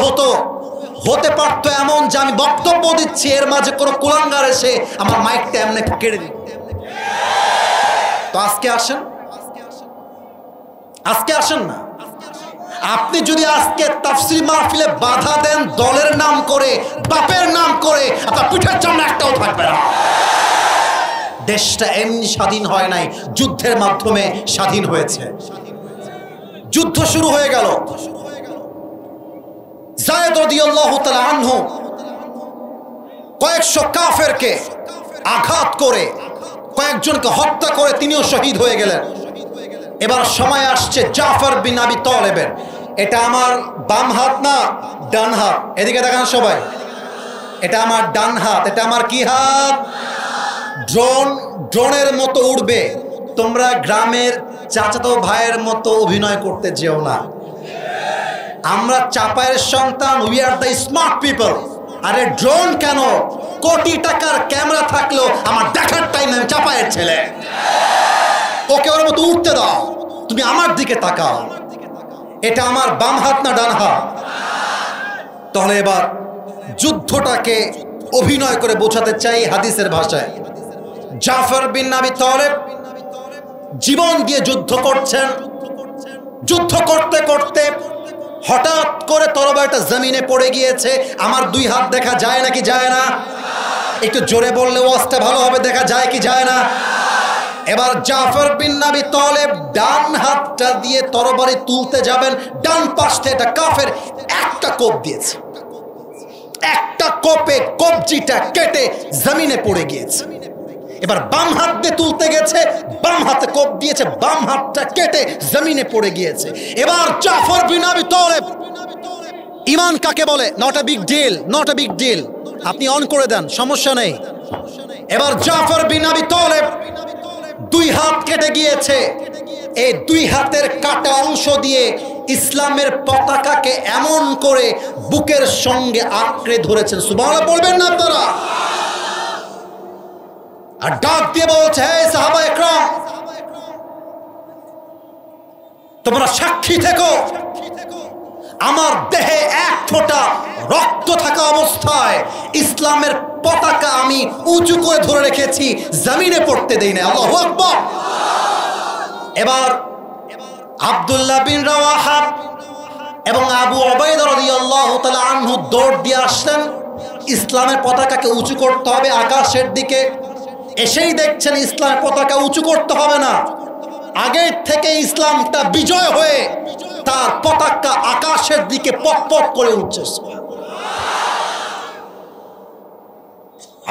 হতে পারতো এমন যে আমি বক্তব্য দিচ্ছি, এর মাঝে কোনো কুলাঙ্গার এসে আমার মাইকটা এমনি কেড়ে দিত। তো আজকে আসেন না। আপনি যদি আজকে তাফসীর মাহফিলে বাধা দেন দলের নাম করে, বাপের নাম করে, আপনার পিঠের সামনে একটাও থাকবে না। দেশটা এমনি স্বাধীন হয় নাই, যুদ্ধের মাধ্যমে স্বাধীন হয়েছে। যুদ্ধ শুরু হয়ে গেল। যায়েদ রাদিয়াল্লাহু তাআলা আনহু কয়েকশো কাফেরকে আঘাত করে, কয়েকজনকে হত্যা করে তিনিও শহীদ হয়ে গেলেন। এবার সময় আসছে জাফর বিন আবি তালেবের। এটা আমার বাম হাত না ডান হাত, এদিকে দেখান সবাই, এটা আমার ডান হাত। এটা আমার কি হাত? ড্রোনের মতো উড়বে। তোমরা গ্রামের চাচাতো ভাইয়ের মতো অভিনয় করতে যেও না। আমরা চাপায়ের সন্তান, we are the smart people. আরে ড্রোন কেন? কোটি টাকার ক্যামেরা থাকলেও আমার দেখার টাইম আমি চাপায়ের ছেলে, ওকে ওর মতো উঠতে দাও, তুমি আমার দিকে তাকাও। এটা আমার বাম হাত না ডান হাত? তাহলে এবার যুদ্ধটাকে অভিনয় করে বোঝাতে চাই হাদিসের ভাষায়। জাফর বিন আবি তালেব জীবন দিয়ে যুদ্ধ করছেন। যুদ্ধ করতে করতে হঠাৎ করে তরবারিটা জমিনে পড়ে গিয়েছে। আমার 2 হাত দেখা যায় নাকি যায় না? একটু জোরে বললে ওয়াজটা ভালো হবে। দেখা যায় কি যায় না? এবার জাফর বিন আবি তালেব ডান হাতটা দিয়ে তরবারি তুলতে যাবেন, ডান পাশ থেকে একটা কাফের একটা কোপ দিয়েছে। একটা কোপে কবজিটা কেটে জমিনে পড়ে গিয়েছে। এবার বাম হাত দিয়ে তুলতে গেছে, বাম হাতে কোপ দিয়েছে, বাম হাতটা কেটে জমিনে পড়ে গিয়েছে। এবার জাফর বিন আবি তালেব, ঈমান কাকে বলে? Not a big deal, not a big deal. আপনি অন করে দেন, সমস্যা নেই। এবার জাফর বিন আবি তালেব দুই হাত কেটে গিয়েছে। এই দুই হাতের কাটা অংশ দিয়ে ইসলামের পতাকাকে এমন করে বুকের সঙ্গে আঁকড়ে ধরেছেন। সুবহানাল্লাহ বলবেন না আপনারা? আর ডাক দিয়ে বলছে, হে সাহাবা একরাম, তোমরা সাক্ষী থেকো, আমার দেহে এক ফোঁটা রক্ত থাকা অবস্থায় ইসলামের পতাকা আমি উঁচু করে ধরে রেখেছি, জমিনে পড়তে দেই না। আল্লাহু আকবার। এবার আব্দুল্লাহ বিন রাওয়াহা এবং আবু উবাইদা রাদিয়াল্লাহু তাআলা আনহু দৌড় দিয়ে আসলেন। ইসলামের পতাকাকে উঁচু করতে হবে আকাশের দিকে। এসেই দেখছেন ইসলামের পতাকা উঁচু করতে হবে না, আগের থেকে ইসলামটা বিজয় হয়ে তার পতাকা আকাশের দিকে পকপক করে উঠছে।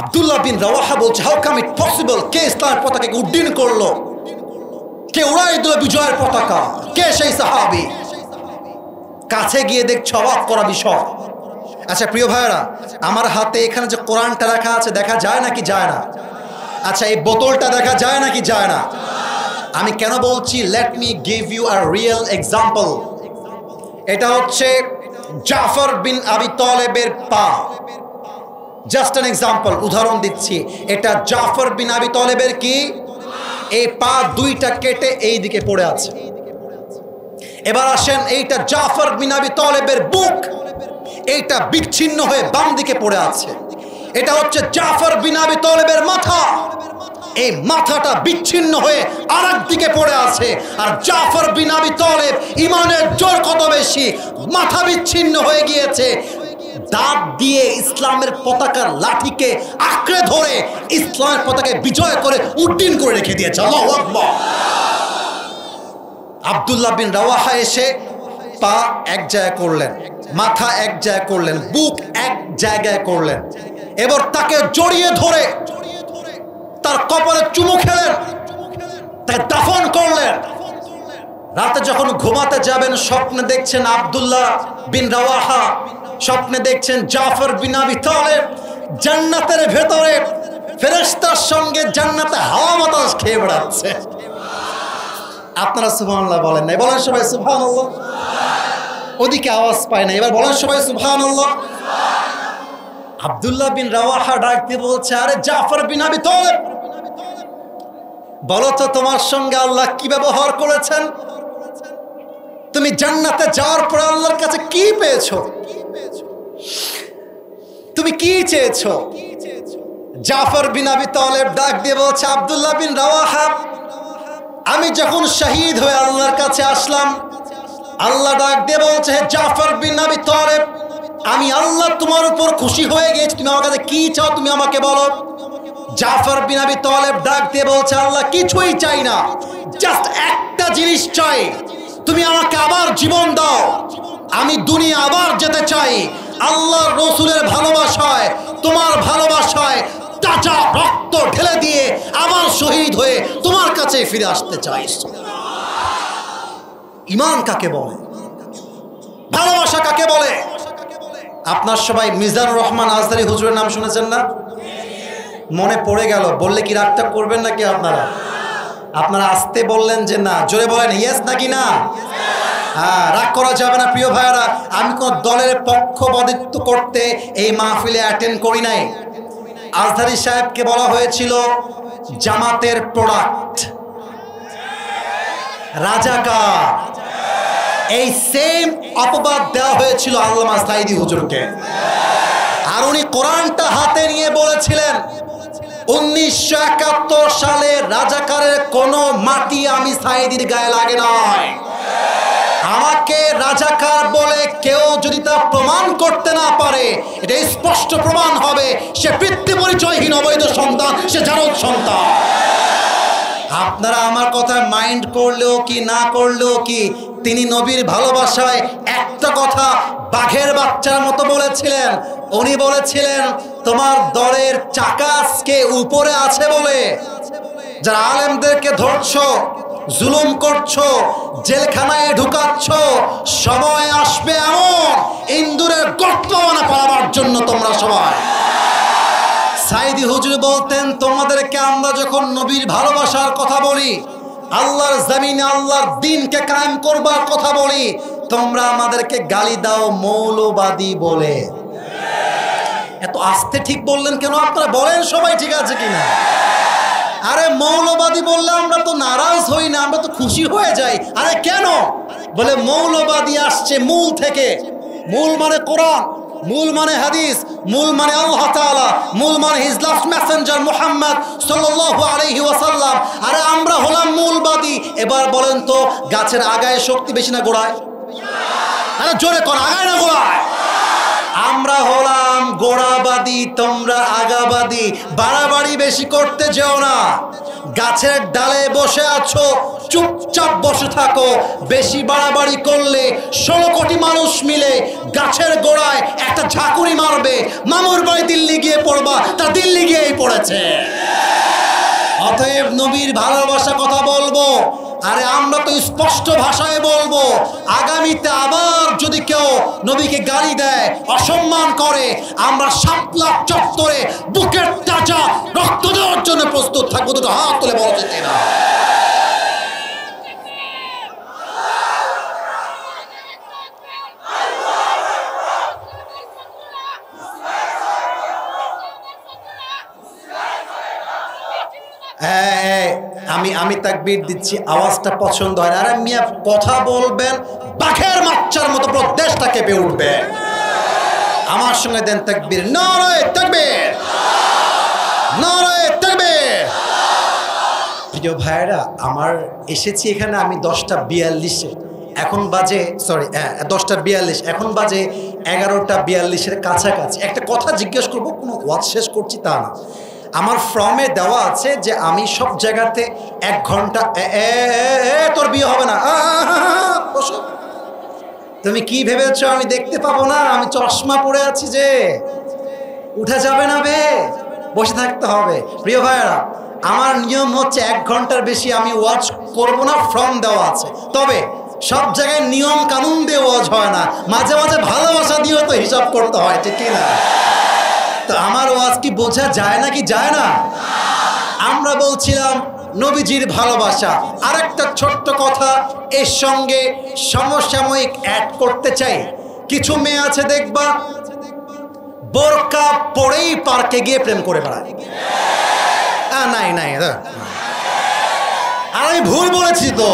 আব্দুল্লাহ বিন রাওয়াহা বলছে, হাউ কাম ইট পসিবল? কে ইসলামের পতাকাকে উড্ডীন করলো? কে উড়াই দিল বিজয়ের পতাকা? কে সেই সাহাবী? কাছে গিয়ে দেখছে অবাক করা বিষয়। আচ্ছা প্রিয় ভাইরা, আমার হাতে এখানে যে কোরআনটা রাখা আছে দেখা যায় নাকি যায় না? আচ্ছা এই বোতলটা দেখা যায় নাকি যায় না? আমি কেন বলছি? Let me give you a real example. এটা হচ্ছে জাফর বিন আবি তালেবের পা। জাস্ট অ্যান এক্সাম্পল, উদাহরণ দিচ্ছি। এটা জাফর বিন আবি তালেবের কি? এই পা দুইটা কেটে এই দিকে পড়ে আছে। এবার আসেন, এইটা জাফর বিন আবি তালেবের বুক, এইটা বিচ্ছিন্ন হয়ে বাম দিকে পড়ে আছে। এটা হচ্ছে জাফর বিন আবি তালেবের মাথা, এই মাথাটা বিচ্ছিন্ন হয়ে আরেক দিকে পড়ে আছে। আর জাফর বিন আবি তালেব ইমানের জোর কত বেশি, মাথা বিচ্ছিন্ন হয়ে গিয়েছে, দাঁত দিয়ে ইসলামের পতাকার লাঠিকে আঁকড়ে ধরে ইসলামের পতাকায় বিজয় করে উড্ডীন করে রেখে দিয়েছে। আল্লাহু আকবার। আব্দুল্লাহ বিন রাওয়াহা এসে পা এক জায়গায় করলেন, মাথা এক জায়গায় করলেন, বুক এক জায়গায় করলেন। এবার তাকে জড়িয়ে ধরে তার কপালে চুমু খেলেন, তাকে দাফন করলেন। রাতে যখন ঘুমাতে যাবেন স্বপ্নে দেখছেন আব্দুল্লাহ বিন রাওয়াহা, স্বপ্নে দেখছেন জাফর বিন আবি তালেব জান্নাতের ভেতরে ফেরেশতার সঙ্গে জান্নাতে হাওয়া বাতাস খেয়ে বেড়াচ্ছে। আপনারা সুবহানাল্লাহ বলেন না? বলেন সবাই সুবহানাল্লাহ। ওদিকে আওয়াজ পায় না, এবার বলেন সবাই সুবহানাল্লাহ। আব্দুল্লাহ বিন রাওয়াহা ডাক দিয়ে বলছে, আরে জাফর বিন আবি তালেব, বলো তো তোমার সঙ্গে আল্লাহ কি ব্যবহার করেছেন? তুমি জান্নাতে যাওয়ার পর আল্লাহর কাছে কি পেয়েছো? তুমি কি চেয়েছো? জাফর বিন আবি তালেব ডাক দিয়ে বলছে, আব্দুল্লাহ বিন রাওয়াহা, আমি যখন শহীদ হয়ে আল্লাহর কাছে আসলাম, আল্লাহ ডাক দিয়ে বলছে, হে জাফর বিন আবি তালেব, আমি আল্লাহ তোমার উপর খুশি হয়ে গেছি, তুমি আমার কাছে কি চাও তুমি আমাকে বলো। জাফর বিন আবি তালেব ডাক দিয়ে বলছে, আল্লাহ কিছুই চাই না, জাস্ট একটা জিনিস চাই, তুমি আমাকে আবার জীবন দাও, আমি দুনিয়া আবার যেতে চাই, আল্লাহর রাসূলের ভালোবাসায়, তোমার ভালোবাসায় তাজা রক্ত ঢেলে দিয়ে আবার শহীদ হয়ে তোমার কাছে ফিরে আসতে চাই। ঈমান কাকে বলে? ভালোবাসা কাকে বলে? আপনার সবাই মিজানুর রহমান আজহারী হুজুরের নাম শুনেছেন না? মনে পড়ে গেল, বললে কি রাগটা করবেন নাকি আপনারা? আপনারা আসতে বললেন যে না, জোরে বলেন ইয়েস নাকি না? হ্যাঁ, রাগ করা যাবে না প্রিয় ভাইয়েরা। আমি কোন দলের পক্ষপাতিত্ব করতে এই মাহফিলে অ্যাটেন্ড করি নাই। আজহারী সাহেবকে বলা হয়েছিল জামাতের প্রোডাক্ট, রাজাকার। এই সেম অপবাদ দেওয়া হয়েছিল আল্লামা সাঈদী হুজুরকে। আর উনি কোরআনটা হাতে নিয়ে বলেছিলেন 1971 সালে রাজাকারের কোনো মাটি আমি সাঈদীর গায়ে লাগে নাই। আমাকে রাজাকার বলে কেউ যদি তা প্রমাণ করতে না পারে, এটা স্পষ্ট প্রমাণ হবে সে পিতৃ পরিচয়হীন অবৈধ সন্তান, সে জারদ সন্তান। আপনারা আমার কথা মাইন্ড করলেও কি না করলেও কি, তিনি নবীর ভালোবাসায় একটা কথা বাঘের বাচ্চার মতো বলেছিলেন। উনি বলেছিলেন, তোমার দলের চাকা আজকে উপরে আছে বলে যারা আলেমদেরকে ধরছো, জুলুম করছো, জেলখানায় ঢুকাচ্ছ, সময় আসবে এমন ইন্দুরের গর্ত পালাবার জন্য তোমরা সবাই সাইদি হুজুর বলতেন, তোমাদেরকে আমরা যখন নবীর ভালোবাসার কথা বলি, আল্লাহর জমিনে আল্লাহর দ্বীনকে কায়েম করবার কথা বলি, তোমরা আমাদেরকে গালি দাও মৌলবাদী বলে। এত আস্তে ঠিক বললেন কেন আপনারা? বলেন সবাই ঠিক আছে কিনা? আরে মৌলবাদী বললে আমরা তো নারাজ হই না, আমরা তো খুশি হয়ে যাই। আরে কেন? বলে মৌলবাদী আসছে মূল থেকে। মূল মানে কোরআন, মূল মানে হাদিস, মূল মানে আল্লাহ তাআলা, মূল মানে হিজ লাস্ট মেসেঞ্জার মুহাম্মদ সাল্লাল্লাহু আলাইহি ওয়াসাল্লাম। আরে আমরা হলাম মূলবাদী। এবার বলেন তো, গাছের আগায় শক্তি বেশি না গোড়ায়? আরে জোরে কোন, আগায় না গোড়ায়? আমরা হলাম গোড়াবাদী, তোমরা আগাবাদী। বাড়াবাড়ি বেশি করতে যেও না। গাছের ডালে বসে আছো, চুপচাপ বসে থাকো। বেশি বাড়াবাড়ি করলে 16 কোটি মানুষ মিলে গাছের গোড়ায় একটা ঝাঁকুনি মারবে। মামুর বাড়ি দিল্লি গিয়ে পড়বা, তা দিল্লি গিয়েই পড়েছে। অতএব নবীর ভালোবাসা কথা বলবো, আরে আমরা তো স্পষ্ট ভাষায় বলবো। আগামীতে আবার যদি কেউ নবীকে গালি দেয়, অসম্মান করে, আমরা শাপলা চত্বরে বুকের তাজা রক্ত দেওয়ার জন্য প্রস্তুত থাকবো। দুটো হাত তুলে বলা যেতে না। আমি তাকবীর দিচ্ছি, আওয়াজটা পছন্দ হয় না। আরে মিয়া, কথা বলবেন বাঘের বাচ্চার মতো, পুরো দেশটা কেঁপে উঠবে। আমার সঙ্গে দেন তাকবীর। নারে তাকবীর, নারে তাকবীর। প্রিয় ভাইরা আমার, এসেছি এখানে আমি 10:42-এ, এখন বাজে 10:42, এখন বাজে 11:42-এর কাছাকাছি। একটা কথা জিজ্ঞেস করবো, কোনো ওয়াজ শেষ করছি তা না। আমার ফর্মে দেওয়া আছে যে আমি সব জায়গাতে 1 ঘন্টা। তোর বিয়ে হবে না, তুমি কি ভেবেছো আমি দেখতে পাবো না? আমি চশমা পরে আছি যে, উঠা যাবে না বে, বসে থাকতে হবে। প্রিয় ভাইয়েরা, আমার নিয়ম হচ্ছে 1 ঘন্টার বেশি আমি ওয়াজ করব না, ফর্ম দেওয়া আছে। তবে সব জায়গায় নিয়ম কানুন দিয়ে ওয়াজ হয় না, মাঝে মাঝে ভালোবাসা দিয়েও তো হিসাব করতে হয়, ঠিক কিনা? তো আমার ওয়াজ কি বোঝা যায় না কি যায় না? আমরা বলছিলাম নবীজির ভালোবাসা। আরেকটা ছোট্ট কথা এর সঙ্গে সমসাময়িক অ্যাড করতে চাই। কিছু মেয়ে আছে দেখবা বোরকা পরেই পার্কে গিয়ে প্রেম করে বেড়ায়। নাই নাই, আর আমি ভুল বলেছি তো?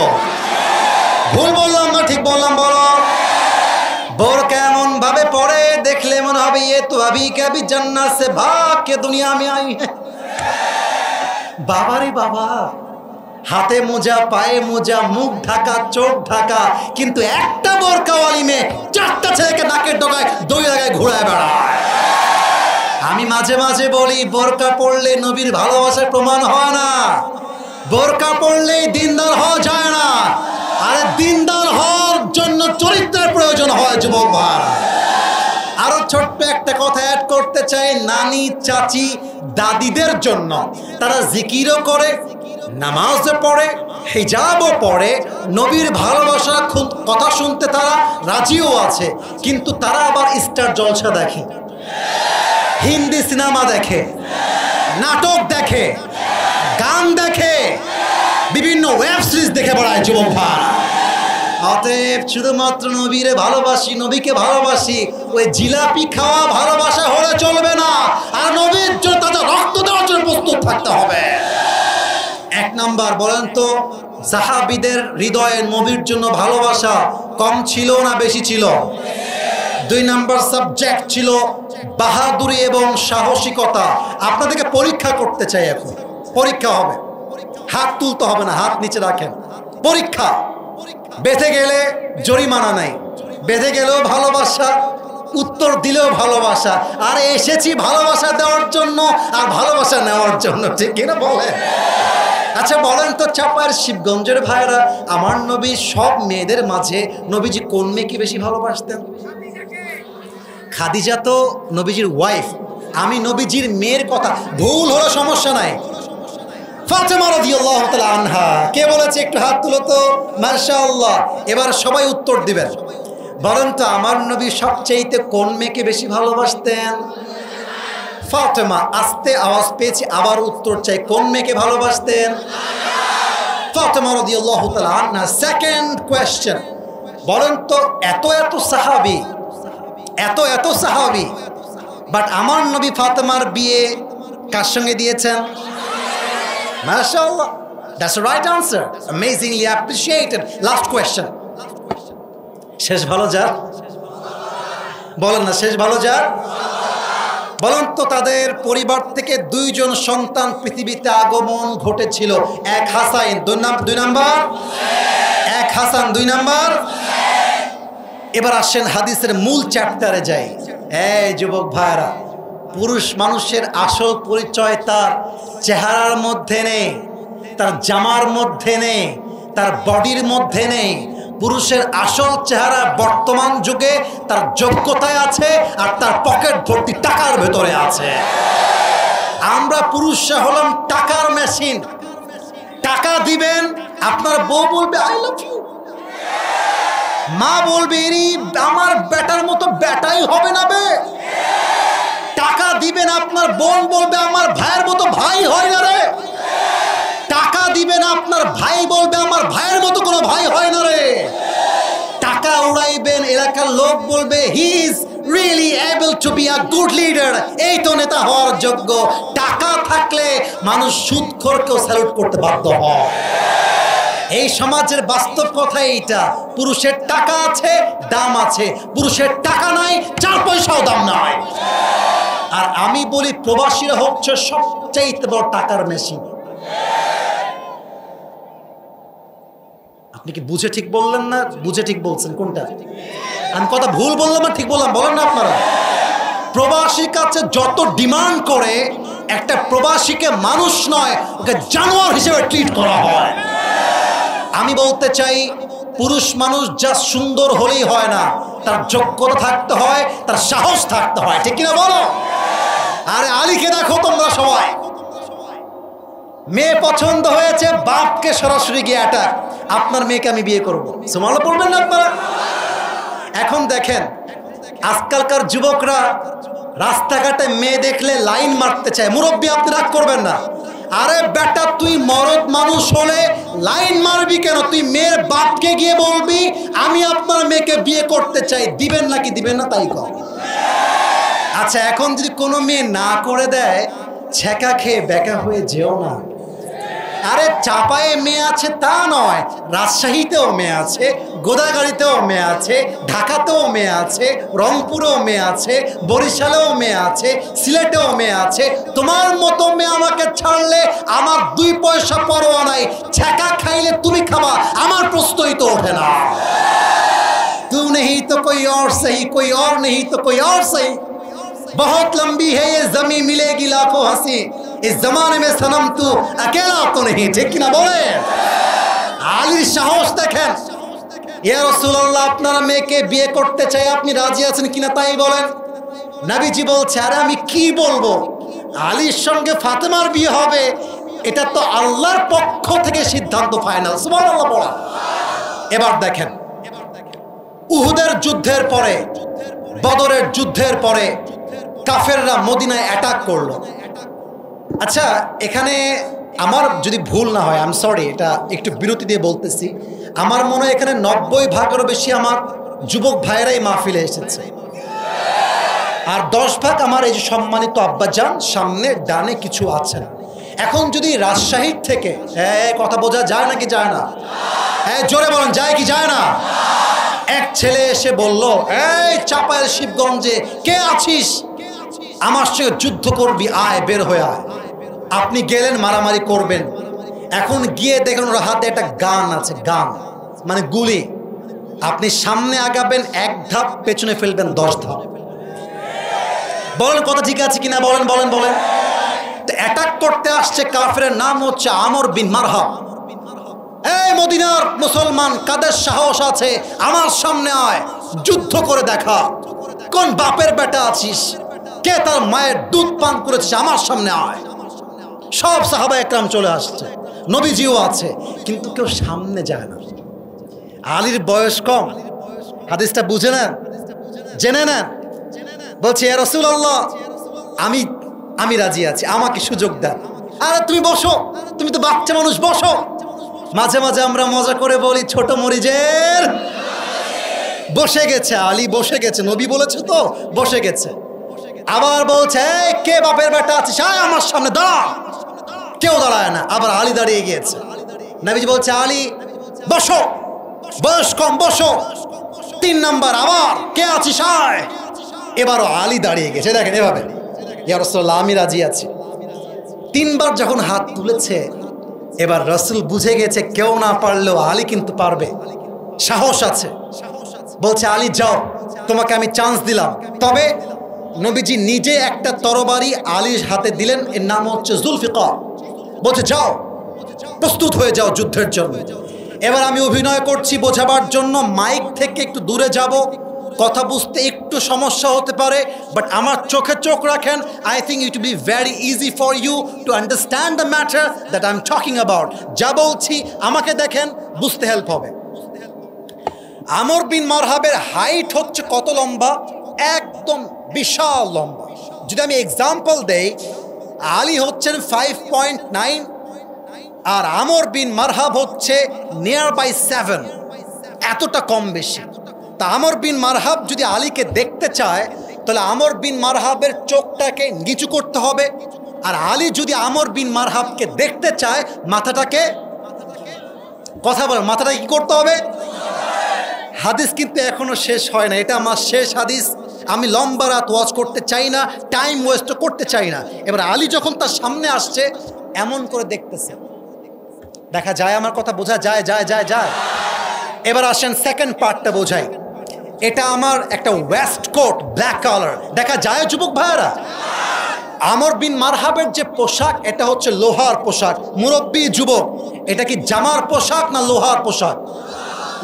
ভুল বললাম না ঠিক বললাম? বলো। বোরকা এমন ভাবে পড়ে দেখলে মনে হবে ये तो अभी कभी जन्नत से भाग के दुनिया में आई है। बाबा रे बाबा, হাতে মোজা, পায়ে মোজা, মুখ ঢাকা, চোখ ঢাকা, কিন্তু একটা বোরকাওয়ালি মেয়ে 4টা ছেলেকে নাকের ডগায় দই লাগায় ঘোরায় বেড়ায়। আমি মাঝে মাঝে বলি, বোরকা পড়লে নবীর ভালোবাসার প্রমাণ হয় না, বোরকা পড়লেই দিনদার হওয়া যায় না। আরে দিনদার হওয়ার জন্য চরিত্রের প্রয়োজন হয় যুবক ভাই। আরো ছোট্ট একটা কথা অ্যাড করতে চাই, নানি, চাচি, দাদিদের জন্য। তারা জিকিরও করে, নামাজও পড়ে, হিজাবও পড়ে, নবীর ভালোবাসার কথা শুনতে তারা রাজিও আছে, কিন্তু তারা আবার স্টার জলসা দেখে, হিন্দি সিনেমা দেখে, নাটক দেখে, গান দেখে, বিভিন্ন ওয়েব সিরিজ দেখে বেড়ায় যুবক ভাই। অতএব শুধুমাত্র নবীরে ভালোবাসি, নবীকে ভালোবাসি, ওই জিলাপি খাওয়া ভালোবাসা হলে চলবে না। আর নবীর জন্য তাদের রক্ত দেওয়ার জন্য প্রস্তুত থাকতে হবে। 1 নাম্বার, বলেন তো সাহাবীদের হৃদয়ে নবীর জন্য ভালোবাসা কম ছিল না বেশি ছিল? 2 নাম্বার সাবজেক্ট ছিল বাহাদুরি এবং সাহসিকতা। আপনাদেরকে পরীক্ষা করতে চাই এখন। পরীক্ষা হবে, হাত তুলতে হবে না, হাত নিচে রাখেন। পরীক্ষা। বেঁধে গেলে জরিমানা নাই, বেঁধে গেলেও ভালোবাসা, উত্তর দিলেও ভালোবাসা। আর এসেছি ভালোবাসা দেওয়ার জন্য আর ভালোবাসা নেওয়ার জন্য, ঠিক কিনা বলেন? আচ্ছা বলেন তো চাপার শিবগঞ্জের ভাইরা, আমার নবী সব মেয়েদের মাঝে নবীজি কোন মেয়েকে বেশি ভালোবাসতেন? খাদিজা তো নবীজির ওয়াইফ। আমি নবীজির মেয়ের কথা, ভুল হলো সমস্যা নাই। ফাতেমা রাদিয়াল্লাহু তাআলা আনহা, কে বলেছে একটু হাত তুলো তো? মাশাআল্লাহ। এবার সবাই উত্তর দিবেন। বলেন তো আমার নবী সবচেয়ে কোন মেয়েকে বেশি ভালোবাসতেন? ফাতেমা, আস্তে আওয়াজ পেয়েছি, আবার উত্তর চাই, কোন মেয়েকে ভালোবাসতেন? ফাতেমা রাদিয়াল্লাহু তাআলা আনহা। সেকেন্ড কোয়েশ্চেন, বলেন তো এত এত সাহাবী, এত সাহাবী, বাট আমার নবী ফাতেমার বিয়ে কার সঙ্গে দিয়েছেন? মাশাআল্লাহ, that's the right answer, amazingly appreciated. Last question, শেষ ভালো যার? বলেন না, শেষ ভালো যার? বলেন তো তাদের পরিবার থেকে দুইজন সন্তান পৃথিবীতে আগমন ঘটেছিল, এক হাসান, দুই নাম্বার, এক হাসান, দুই নাম্বার। এবার আসেন হাদিসের মূল চ্যাপ্টারে যাই। এই যুবক ভাইরা, পুরুষ মানুষের আসল পরিচয় তার চেহারার মধ্যে নেই, তার জামার মধ্যে নেই, তার বডির মধ্যে নেই। পুরুষের আসল চেহারা বর্তমান যুগে তার যোগ্যতায় আছে আর তার পকেট ভর্তি টাকার ভেতরে আছে। আমরা পুরুষরা হলাম টাকার মেশিন। টাকা দিবেন, আপনার বউ বলবে আই লাভ ইউ, মা বলবে এরি আমার বেটার মতো বেটাই হবে না বে। টাকা দিবেন, আপনার বোন বলবে আমার ভাইয়ের মতো ভাই হয় না রে। টাকা দিবেন, আপনার ভাই বলবে আমার ভাইয়ের মতো কোনো ভাই হয় না রে। টাকা উড়াইবেন, এলাকার লোক বলবে he is really able to be a good leader, এই তো নেতা হওয়ার যোগ্য। টাকা থাকলে মানুষ সুদখোরকেও স্যালুট করতে বাধ্য হয়। এই সমাজের বাস্তব কথা এইটা। পুরুষের টাকা আছে, দাম আছে, পুরুষের টাকা নাই, 4 পয়সাও দাম নাই। আর আমি বলি প্রবাসীরা হচ্ছে সবচাইতে বড় টাকার মেশিন। আপনি কি বুঝে ঠিক বললেন না বুঝে ঠিক বলছেন? কোনটা? আমি কথা ভুল বললাম না ঠিক বললাম? বলেন না আপনারা। প্রবাসীর কাছে যত ডিমান্ড করে, একটা প্রবাসীকে মানুষ নয়, ওকে জানোয়ার হিসেবে ট্রিট করা হয়। আমি বলতে চাই, পুরুষ মানুষ যা সুন্দর হলেই হয় না, তার যোগ্যতা থাকতে হয়, তার সাহস থাকতে হয়, ঠিক কিনা বলো? আরে আলীকে দেখো তোমরা সবাই, মেয়ে পছন্দ হয়েছে, বাপকে সরাসরি গিয়ে অ্যাটাক, আপনার মেয়েকে আমি বিয়ে করবো। সুবহানাল্লাহ পড়বেন না আপনারা? এখন দেখেন আজকালকার যুবকরা রাস্তাঘাটে মেয়ে দেখলে লাইন মারতে চায়। মুরব্বী আপনি রাগ করবেন না। আরে বেটা, তুই মরদ মানুষ হলে লাইন মারবি কেন? তুই মেয়ের বাপকে গিয়ে বলবি আমি আপনার মেয়েকে বিয়ে করতে চাই। দিবেন নাকি দিবেন না তাই কর। আচ্ছা, এখন যদি কোনো মেয়ে না করে দেয়, ছেঁকা খেয়ে বেকা হয়ে যেও না। আরে চাপায়ে মেয়ে আছে তা নয়, রাজশাহীতেও মেয়ে আছে, গোদাগাড়িতেও মেয়ে আছে, ঢাকাতেও মেয়ে আছে, রংপুরেও মেয়ে আছে, বরিশালেও মেয়ে আছে, সিলেটেও মেয়ে আছে। তোমার মতো মেয়ে আমাকে ছাড়লে আমার 2 পয়সা পরোয়া নাই। ছেঁকা খাইলে তুমি খাবা, আমার প্রশ্নই তো ওঠে না। तू नहीं तो कोई और सही, कोई और नहीं तो कोई और सही। बहुत लंबी है ये जमीन, मिलेगी लाखों हंसी, इस जमाने में सनम तू अकेला तो नहीं, ठीक कि ना बोले? আলীর সাহস দেখেন। ইয়া রাসূলুল্লাহ, আপনারা মেয়েকে বিয়ে করতে চাই, আপনি রাজি আছেন কিনা তাই বলেন। নবীজি বলছে, আরে আমি কি বলবো, আলীর সঙ্গে ফাতেমার বিয়ে হবে, এটা তো আল্লাহর পক্ষ থেকে সিদ্ধান্ত ফাইনাল। সুবহানাল্লাহ বলেন। এবার দেখেন, উহুদের যুদ্ধের পরে, বদরের যুদ্ধের পরে কাফেররা মদিনায় অ্যাটাক করলো। আচ্ছা, এখানে আমার যদি ভুল না হয়, আই এম সরি, এটা একটু বিরতি দিয়ে বলতেছি, আমার মনে হয় এখানে 90 ভাগেরও বেশি আমার যুবক ভাইয়েরাই মাহফিলে এসেছে, আর 10 ভাগ আমার এই যে সম্মানিত আব্বাজান সামনে ডানে কিছু আছেন। এখন যদি রাজশাহী থেকে, কথা বোঝা যায় নাকি যায় না? জোরে বলেন, যায় কি যায় না? এক ছেলে এসে বলল, এই চাপায়ের শিবগঞ্জে কে আছিস, আমার সঙ্গে যুদ্ধ করবি, আয়, বের হয়ে আয়। আপনি গেলেন, মারামারি করবেন। এখন গিয়ে দেখেন ওর হাতে একটা গান আছে, গান মানে গুলি। আপনি সামনে আগাবেন 1 ধাপ, পেছনে ফেলবেন 10 ধাপ। বলেন কথা ঠিক আছে কিনা? বলেন বলেন বলেন। তো অ্যাটাক করতে আসছে কাফেরের নাম হচ্ছে আমর বিন মারহাব। এই মদিনার মুসলমান, কাদের সাহস আছে, আমার সামনে আয়, যুদ্ধ করে দেখা। কোন বাপের বেটা আছিস, কে তার মায়ের দুধ পান করেছিস, আমার সামনে আয়। সব সাহাবা একরাম চলে আসছে, নবীজিও আছে, কিন্তু কেউ সামনে যায় না। আলীর বয়স কম, হাদিসটা বুঝে নেন, জেনে নেন। বলছে, ইয়া রাসূলুল্লাহ, আমি আমি রাজি আছি, আমাকে সুযোগ দেন। আরে তুমি বসো, তুমি তো বাচ্চা মানুষ, বসো। মাঝে মাঝে আমরা মজা করে বলি ছোট মরিচের বসে গেছে, আলী বসে গেছে, নবী বলেছে তো বসে গেছে। আবার বলছে কে বাপের বেটা আছিস, আয় আমার সামনে দাঁড়া। কেউ দাঁড়ায় না, আবার আলী দাঁড়িয়ে গিয়েছে। নবীজি বলছে আলী বসো, বয়স কম বসো। 3 নাম্বার আবার কে আছিস আয়। এবারও আলী দাঁড়িয়ে গেছে, দেখেন এভাবে, ইয়া রাসূলুল্লাহ আমি রাজি আছি। 3 বার যখন হাত তুলেছে, এবার রাসূল বুঝে গেছে কেউ না পারলেও আলী কিন্তু পারবে, সাহস আছে। বলছে আলী যাও, তোমাকে আমি চান্স দিলাম। তবে নবীজি নিজে একটা তরবারি আলীর হাতে দিলেন, এর নাম হচ্ছে জুলফিকার। বলছে যাও, প্রস্তুত হয়ে যাও যুদ্ধের জন্য। এবার আমি অভিনয় করছি বোঝাবার জন্য, মাইক থেকে একটু দূরে যাব, কথা বুঝতে একটু সমস্যা হতে পারে, বাট আমার চোখে চোখ রাখেন। I think it will be very easy for you to understand the matter that I am talking about. যা বলছি আমাকে দেখেন, বুঝতে হেল্প হবে। আমর বিন মারহাবের হাইট হচ্ছে কত লম্বা, একদম বিশাল লম্বা। যদি আমি এক্সাম্পল দেই, আলী হচ্ছেন 5.9 আর আমর বিন মারহাব হচ্ছে নিয়ার বাই 7, এতটা কম বেশি। তা আমর বিন মারহাব যদি আলীকে দেখতে চায়, তাহলে আমর বিন মারহাবের চোখটাকে নিচু করতে হবে, আর আলী যদি আমর বিন মারহাবকে দেখতে চায় মাথাটাকে, কথা বলেন, মাথাটাকে কি করতে হবে। হাদিস কিন্তু এখনো শেষ হয় না, এটা আমার শেষ হাদিস। আমি লম্বা রাত ওয়াজ করতে চাই না, টাইম ওয়েস্ট করতে চাই না। এবার আলী যখন তার সামনে আসছে, এমন করে দেখতেছে, দেখা যায়, আমার কথা বোঝা যায় যায় যায় যায়। এবার আসেন সেকেন্ড পার্টটা বোঝাই। এটা আমার একটা ওয়েস্ট কোট, ব্ল্যাক কালার, দেখা যায় যুবক ভাইয়েরা। আমর বিন মারহাবের যে পোশাক, এটা হচ্ছে লোহার পোশাক। মুরব্বী যুবক, এটা কি জামার পোশাক না লোহার পোশাক?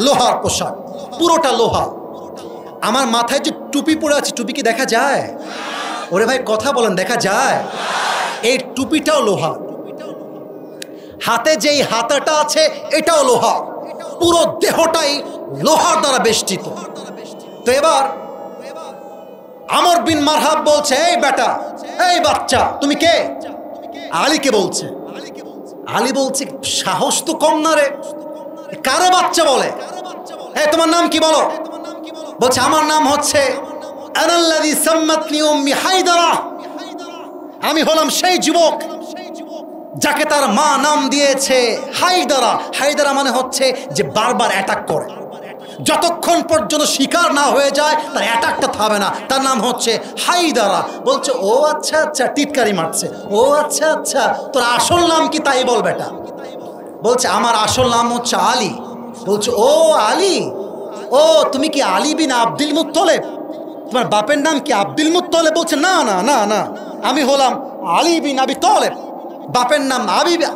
লোহার পোশাক, পুরোটা লোহা। আমার মাথায় যে টুপি পরে আছে, টুপি কি দেখা যায়? ওরে ভাই কথা বলেন, দেখা যায়? এই টুপিটাও লোহা। হাতে যেই হাতাটা আছে এটাও লোহা, পুরো দেহটাই লোহার দ্বারা বেষ্টিত। তো এবার আমর বিন মারহাব বলছে এই বেটা, এই বাচ্চা, তুমি কে? আলীকে বলছে। আলী বলছে সাহস তো কম না রে, কারে বাচ্চা বলে? এই তোমার নাম কি বলো? বলছে আমার নাম হচ্ছে আনাল্লাযী সাম্মাতনি উম্মি হায়দারা। আমি হলাম সেই যুবক যাকে তার মা নাম দিয়েছে হায়দারা। হায়দারা মানে হচ্ছে যে বারবার অ্যাটাক করে, যতক্ষণ পর্যন্ত শিকার না হয়ে যায় তার অ্যাটাকটা থামে না, তার নাম হচ্ছে হায়দারা। বলছে ও আচ্ছা আচ্ছা, টিটকারি মারছে। ও আচ্ছা আচ্ছা, তোর আসল নাম কি তাই বল বেটা। বলছে আমার আসল নাম হচ্ছে আলী। বলছে ও আলী, ও তুমি কি আলী বিন আব্দুল মুত্তলিব? তোমার বাপের নাম কি আব্দুল মুত্তলিব? বলছে না না না না, আমি হলাম আলী বিন আবি তালেব, বাপের নাম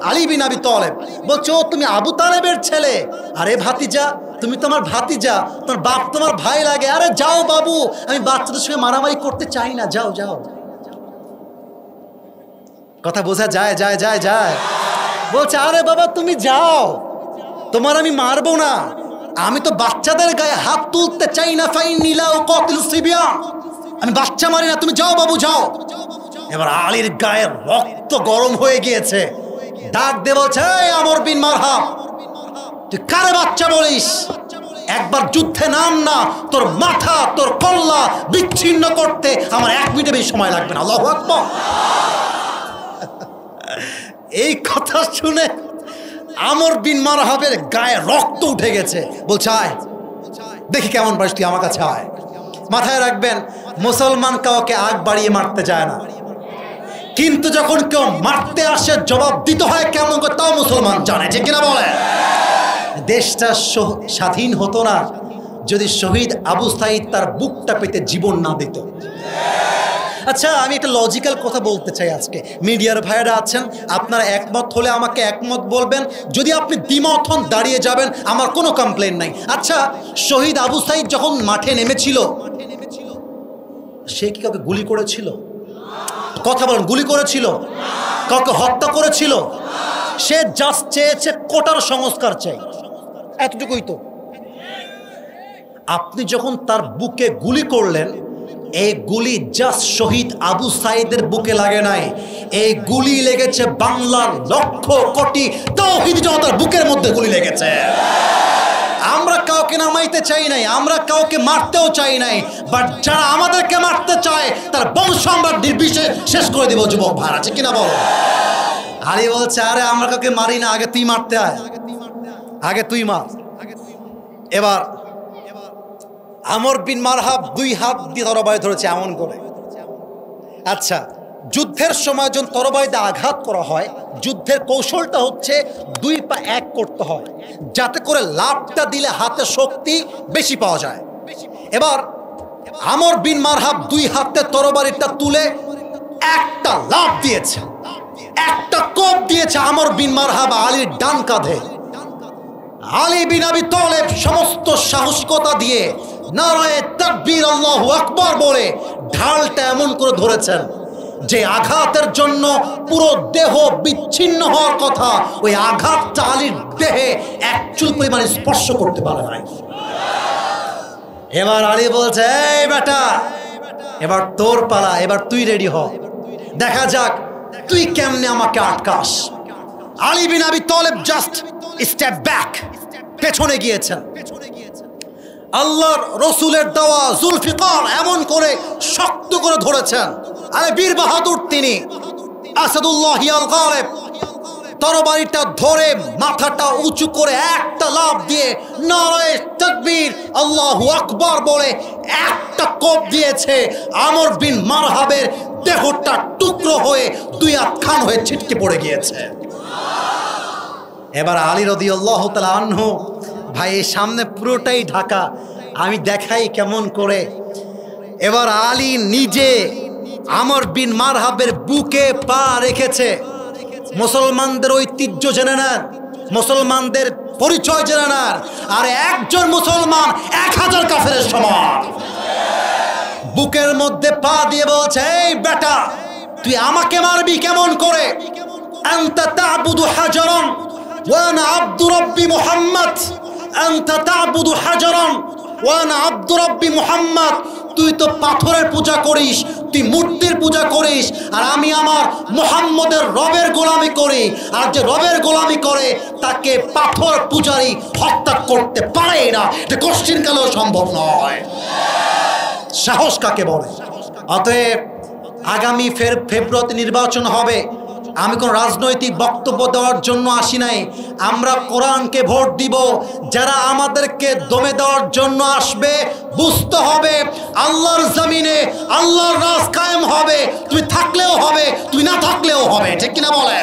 আলী বিন আবি তালেব। বলছে ও তুমি আবু তালেবের ছেলে? আরে ভাতিজা, তুমি তো আমার ভাতিজা, তোমার বাপ তোমার ভাই লাগে। আরে যাও বাবু, আমি বাচ্চাদের সঙ্গে মারামারি করতে চাই না, যাও যাও। কথা বোঝা যায় যায় যায় যায়? বলছে আরে বাবা তুমি যাও, তোমার আমি মারবো না, আমি তো বাচ্চাদের গায়ে হাত তুলতে চাই না। ফাইন্নী লা উকাতিলু সিবিয়ান, আমি বাচ্চা মারি না, তুমি যাও বাবু যাও। এবার আলীর গায়ে রক্ত গরম হয়ে গিয়েছে, ডাক দিয়ে বলছে এই আমর বিন মারহাব, তুই কারে বাচ্চা বলিস? একবার যুদ্ধে নাম না, তোর মাথা তোর কল্লা বিচ্ছিন্ন করতে আমার 1 মিনিটে বেশি সময় লাগবে না। আল্লাহু আকবার। এই কথা শুনে আমর বিন মারহাবের গায়ে রক্ত উঠে গেছে। বলছে আয় দেখি কেমন পারিস তুই, আমার কাছে আয়। মাথায় রাখবেন, মুসলমান কাউকে আগ বাড়িয়ে মারতে যায় না, কিন্তু যখন কেউ মারতে আসে জবাব দিতে হয় কেমন করে, তাও মুসলমান জানে, যে কিনা বলে। দেশটা স্বাধীন হতো না যদি শহীদ আবু সাঈদ তার বুকটা পেতে জীবন না দিত। আচ্ছা আমি একটা লজিক্যাল কথা বলতে চাই আজকে, মিডিয়ার ভাইয়েরা আছেন, আপনারা একমত হলে আমাকে একমত বলবেন, যদি আপনি দ্বিমত হন দাঁড়িয়ে যাবেন, আমার কোনো কমপ্লেন নাই। আচ্ছা শহীদ আবু সাঈদ যখন মাঠে নেমেছিল, সে কি কাউকে গুলি করেছিল? কথা বলেন, গুলি করেছিল? কাউকে হত্যা করেছিল? সে জাস্ট চেয়েছে কোটার সংস্কার চাই, এতটুকুই তো। আপনি যখন তার বুকে গুলি করলেন, এই গুলি জাস্ট শহীদ আবু সাইদের বুকে লাগে নাই, এই গুলি লেগেছে বাংলার লক্ষ কোটি তাওহীদি জনতার বুকের মধ্যে গুলি লেগেছে। আমরা কাউকে নামাইতে চাই নাই, আমরা কাউকে মারতেও চাই নাই, বাট যারা আমাদেরকে মারতে চায় তার বংশ আমরা নির্বিশেষে শেষ করে দেব। যুবক ভাই আছে কিনা বলো? আলী বলছে, আরে আমরা কাউকে মারি না, আগে তুই মারতে আয়, আগে তুই মার। এবার আমর বিন মারহাব 2 হাত দিয়ে তরবারি ধরেছে এমন করে। আচ্ছা, যুদ্ধের সময় যখন তরবারিতে আঘাত করা হয়, যুদ্ধের কৌশলটা হচ্ছে 2 পা এক করতে হয়, যাতে করে লাফটা দিলে হাতে শক্তি বেশি পাওয়া যায়। এবার আমর বিন মারহাব 2 হাতে তরবারিটা তুলে একটা লাফ দিয়েছে, একটা কোপ দিয়েছে আমর বিন মারহাব আলীর ডান কাঁধে। আলী বিন আবি তালেব সমস্ত সাহসিকতা দিয়ে নারায়ে তাকবীর আল্লাহু আকবার বলে ঢালটা এমন করে ধরেছেন যে আঘাতের জন্য পুরো দেহ বিচ্ছিন্ন হওয়ার কথা, ওই আঘাতটা আলীর দেহে এক চুল পরিমাণ স্পর্শ করতে পারে নাই। এবার আলী বলছে, এই বেটা, এবার তোর পালা, এবার তুই রেডি হ, দেখা যাক তুই কেমনে আমাকে আটকাস। আলী বিন আবি তালেব জাস্ট স্টেপ ব্যাক, পেছনে গিয়েছেন। আল্লাহর রসুলের দেওয়া জুলফিকার এমন করে শক্ত করে ধরেছেন। আরে বীর বাহাদুর তিনি আসাদুল্লাহ আল গালিব তরবারিটা ধরে মাথাটা উঁচু করে একটা লাফ দিয়ে নারায়ে তাকবীর আল্লাহু আকবার বলে একটা কোপ দিয়েছে। আমর বিন মারহাবের দেহটা টুকরো হয়ে 2 আধখান হয়ে ছিটকে পড়ে গিয়েছে। এবার আলী রাদিয়াল্লাহু তাআলা আনহু, ভাই সামনে পুরোটাই ঢাকা, আমি দেখাই কেমন করে। এবার আলী নিজে আমর বিন মারহাবের বুকে পা রেখেছে। মুসলমানদের ঐতিহ্য জেনে নেন, মুসলমানদের পরিচয় জেনে নেন, আর একজন মুসলমান 1000 কাফেরের সমান। বুকের মধ্যে পা দিয়ে বলছে, এই বেটা, তুই আমাকে মারবি কেমন করে? আনতা তা'বুদু হাজারান ওয়া আনা আব্দু রাব্বি মুহাম্মদ, আনতা তা'বুদু হাজারান ওয়া আনা আব্দু রাব্বি মুহাম্মদ। তুই তো পাথরের পূজা করিস, তুই মূর্তির পূজা করিস, আর আমি আমার মুহাম্মদের রবের গোলামি করি। আর যে রবের গোলামি করে তাকে পাথর পূজারী হত্যা করতে পারে না, এটা কোশ্চিন কালেও সম্ভব নয়। সাহস কাকে বলে? অতএব আগামী ফেব্রুয়ারিতে নির্বাচন হবে, আমি কোন রাজনৈতিক বক্তব্য দেওয়ার জন্য আসি নাই। আমরা কোরআনকে ভোট দিব। যারা আমাদেরকে দমে দেওয়ার জন্য আসবে, বুঝতে হবে আল্লাহর জমিনে আল্লাহর রাজ কায়েম হবে, তুই থাকলেও হবে, তুই না থাকলেও হবে। ঠিক কিনা বলে?